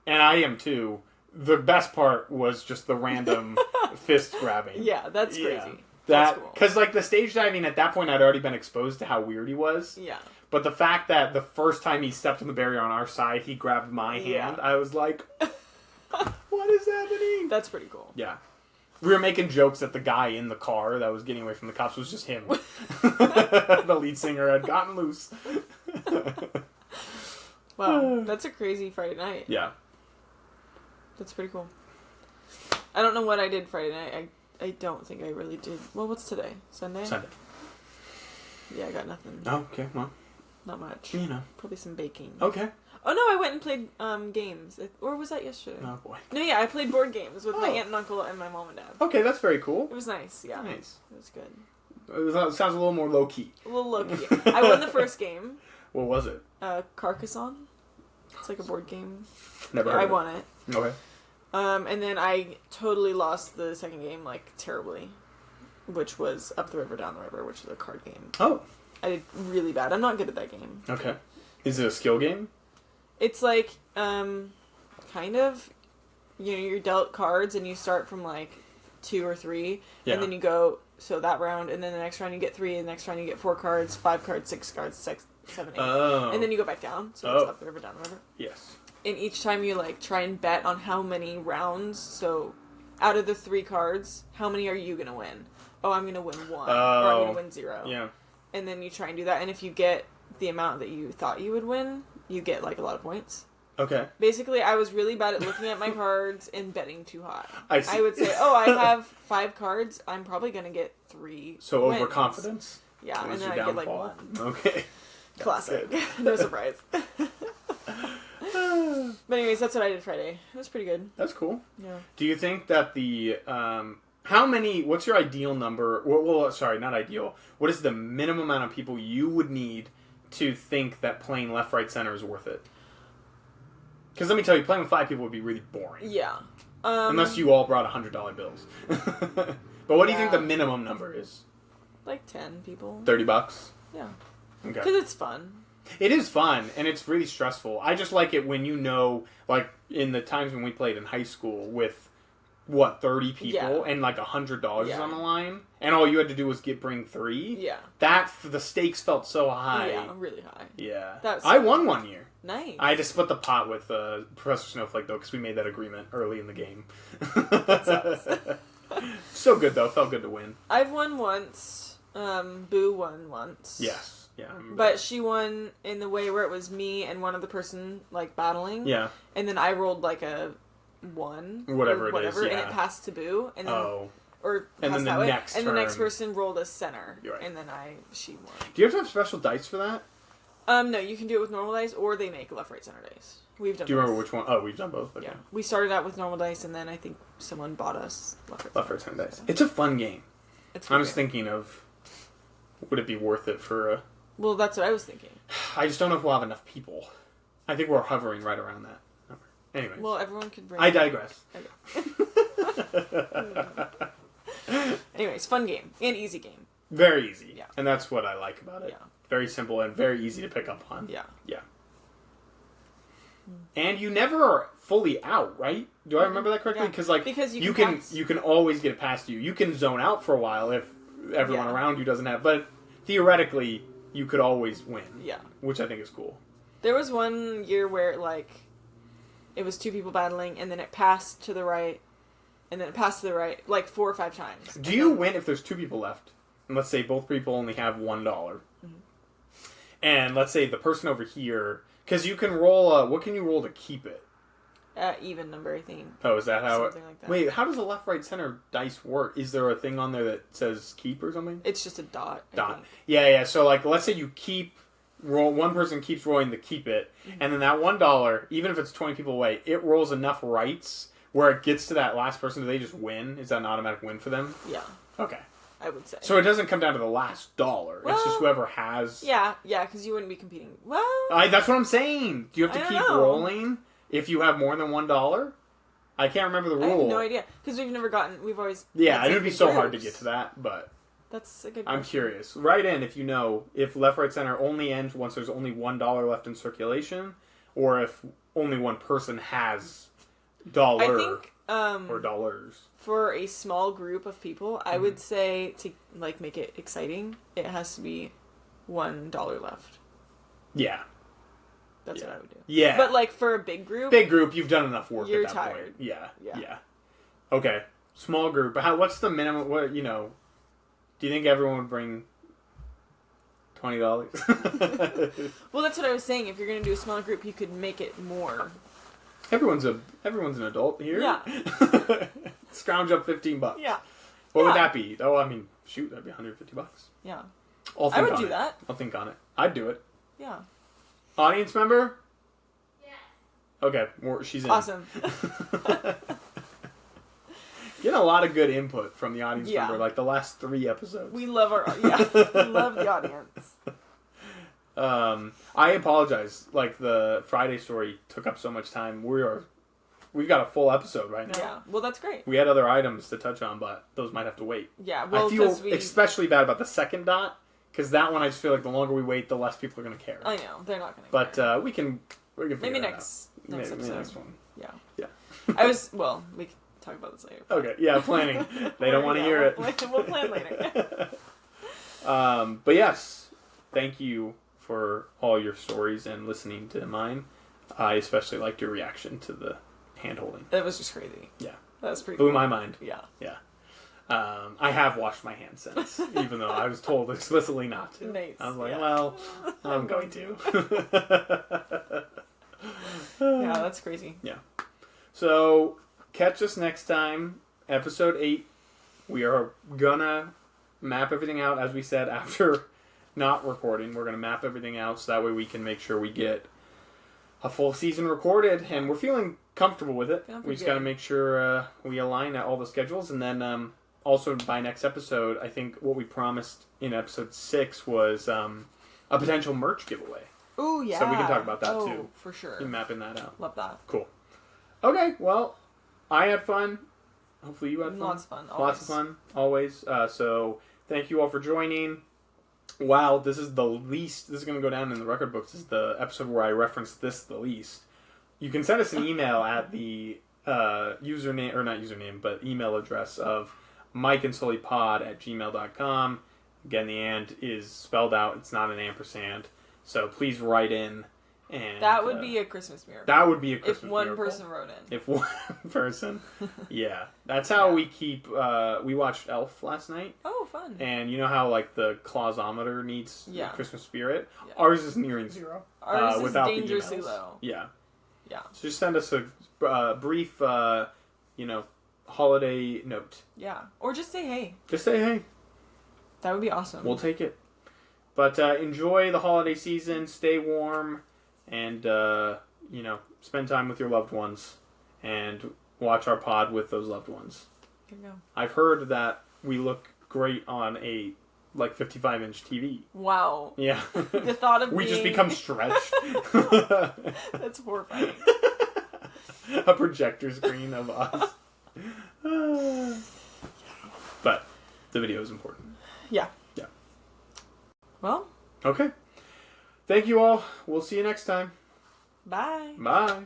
and I am too, the best part was just the random fist grabbing. Yeah, that's crazy. Yeah. That's cool. Because like the stage diving, at that point I'd already been exposed to how weird he was. Yeah. But the fact that the first time he stepped on the barrier on our side, he grabbed my hand, I was like, what is happening? That's pretty cool. Yeah. We were making jokes that the guy in the car that was getting away from the cops was just him. The lead singer had gotten loose. Wow, that's a crazy Friday night. Yeah. That's pretty cool. I don't know what I did Friday night. I don't think I really did. Well, what's today? Sunday? Sunday. Yeah, I got nothing. Oh, okay, well. Not much. You know. Probably some baking. Okay. Oh, no, I went and played games. Or was that yesterday? Oh, boy. No, yeah, I played board games with my aunt and uncle and my mom and dad. Okay, that's very cool. It was nice, yeah. Nice. It was good. It sounds a little more low-key. A little low-key. I won the first game. What was it? Carcassonne. It's like a board game. Never heard of it. I won it. Okay. And then I totally lost the second game, like, terribly. Which was Up the River, Down the River, which is a card game. Oh. I did really bad. I'm not good at that game. Okay. Is it a skill game? It's like, kind of, you're dealt cards and you start from like 2 or 3, and then you go, so that round, and then the next round you get 3, and the next round you get 4 cards, 5 cards, 6 cards, 7, 8. Oh. And then you go back down, so it's Up the River, Down the River. Yes. And each time you like try and bet on how many rounds, so out of the 3 cards, how many are you going to win? Oh, I'm going to win 1, or I'm going to win 0. Yeah. And then you try and do that, and if you get the amount that you thought you would win, you get like a lot of points. Okay. Basically, I was really bad at looking at my cards and betting too high. I see. I would say, oh, I have 5 cards, I'm probably going to get 3 So wins. overconfidence? Yeah, and then I get like 1. Okay. Classic. No surprise. But anyways, that's what I did Friday. It was pretty good. That's cool. Yeah. Do you think that the... what's your ideal number? Well, sorry, not ideal. What is the minimum amount of people you would need to think that playing left, right, center is worth it? Because let me tell you, playing with 5 people would be really boring. Yeah. Unless you all brought $100 bills. But what do you think the minimum number is? Like 10 people. $30? Yeah. Okay. Because it's fun. It is fun, and it's really stressful. I just like it when you know, like, in the times when we played in high school with... 30 people and like $100 is on the line, and all you had to do was bring 3. Yeah, the stakes felt so high. Yeah, really high. Yeah, That's I won one year. Nice. I had to split the pot with Professor Snowflake though, because we made that agreement early in the game. So good though, felt good to win. I've won once. Boo won once. Yes. Yeah. But she won in the way where it was me and one other person like battling. Yeah. And then I rolled like a 1 whatever it is, and it passed to Boo, and then or or and then the next and turn, the next person rolled a center, right. and then she won. Do you have to have special dice for that? No, you can do it with normal dice, or they make left, right, center dice. We've done. Do you both. remember which one? Oh, we've done both. Okay. Yeah, we started out with normal dice, and then I think someone bought us left, right, center dice. It's a fun game. I was thinking of, would it be worth it for a... Well, that's what I was thinking. I just don't know if we'll have enough people. I think we're hovering right around that number. Anyways. Well, everyone could bring... I digress. Okay. Anyways, fun game. And easy game. Very easy. Yeah. And that's what I like about it. Yeah. Very simple and very easy to pick up on. Yeah. Yeah. And you never are fully out, right? Do I remember that correctly? Yeah. Because you can always get it past you. You can zone out for a while if everyone around you doesn't have, but theoretically you could always win. Yeah. Which I think is cool. There was one year where it was two people battling, and then it passed to the right, and then it passed to the right 4 or 5 times. Do you win if there's 2 people left? And let's say both people only have $1. Mm-hmm. And let's say the person over here, because you can roll what can you roll to keep it? Even number, I think. Oh, is that how Something like that. Wait, how does the left, right, center dice work? Is there a thing on there that says keep or something? It's just a dot. I think. Yeah. So, let's say you one person keeps rolling to keep it, and then that $1, even if it's 20 people away, it rolls enough rights where it gets to that last person. Do they just win? Is that an automatic win for them? Yeah. Okay. I would say. So it doesn't come down to the last dollar. It's just whoever has... Yeah, because you wouldn't be competing. Well... that's what I'm saying. Do you have to keep rolling if you have more than $1? I can't remember the rule. I have no idea. Because we've always... Yeah, it would be so hard to get to that, but... That's a good question. I'm curious. Write in if you know if left, right, center only ends once there's only $1 left in circulation, or if only one person has dollar or dollars. For a small group of people, I would say to make it exciting, it has to be $1 left. Yeah. That's what I would do. Yeah. But for a big group, you've done enough work you're at that tired. point. Yeah. Okay. Small group. What's the minimum? What do you think everyone would bring $20? Well, that's what I was saying. If you're going to do a small group, you could make it more. Everyone's an adult here. Yeah. Scrounge up $15. Yeah. What would that be? Oh, I mean, shoot, that'd be $150. Yeah. I would do that. I'll think on it. I'd do it. Yeah. Audience member? Yes. Okay, she's in. Awesome. Getting a lot of good input from the audience member, the last 3 episodes. We love we love the audience. I apologize. The Friday story took up so much time. We've got a full episode right now. Yeah, well, that's great. We had other items to touch on, but those might have to wait. Yeah, well, I feel especially bad about the second dot, because that one I just feel like the longer we wait, the less people are going to care. I know, they're not going to care. But we can figure maybe that next out. episode. Maybe next one. Yeah. Yeah. We can talk about this later. Okay, yeah, planning. They don't want to hear it. We'll plan later. But yes, thank you for all your stories and listening to mine. I especially liked your reaction to the hand-holding. That was just crazy. Yeah. That was pretty Blew cool. my mind. Yeah. Yeah. I have washed my hands since, even though I was told explicitly not to. Nice. I was like, well, I'm going to. Yeah, that's crazy. Yeah. So, catch us next time, episode 8. We are gonna map everything out, as we said, after not recording. We're gonna map everything out so that way we can make sure we get a full season recorded, and we're feeling comfortable with it. We just gotta make sure we align all the schedules, and then also by next episode, I think what we promised in episode 6 was a potential merch giveaway. Ooh, yeah. So we can talk about that too. For sure. And mapping that out. Love that. Cool. Okay, well, I had fun. Hopefully you had fun. Lots of fun. Always. Lots of fun, always. So thank you all for joining. Wow, this is the least. This is going to go down in the record books. This is the episode where I referenced this the least. You can send us an email at the username, or not username, but email address of mikeandsullypod@gmail.com. Again, the and is spelled out. It's not an ampersand. So please write in. And that would be a Christmas miracle. That would be a Christmas miracle. If one person wrote in. If one person. Yeah. That's how we keep... we watched Elf last night. Oh, fun. And you know how, the clausometer needs the Christmas spirit? Yeah. Ours is nearing 0. Ours is dangerously low. Yeah. Yeah. So just send us a brief, holiday note. Yeah. Or just say hey. Just say hey. That would be awesome. We'll take it. But enjoy the holiday season. Stay warm. And, spend time with your loved ones. And watch our pod with those loved ones. There you go. I've heard that we look great on a 55-inch TV. Wow. Yeah. The thought of we just become stretched. That's horrifying. A projector screen of us. But the video is important. Yeah. Yeah. Well. Okay. Thank you all. We'll see you next time. Bye. Bye.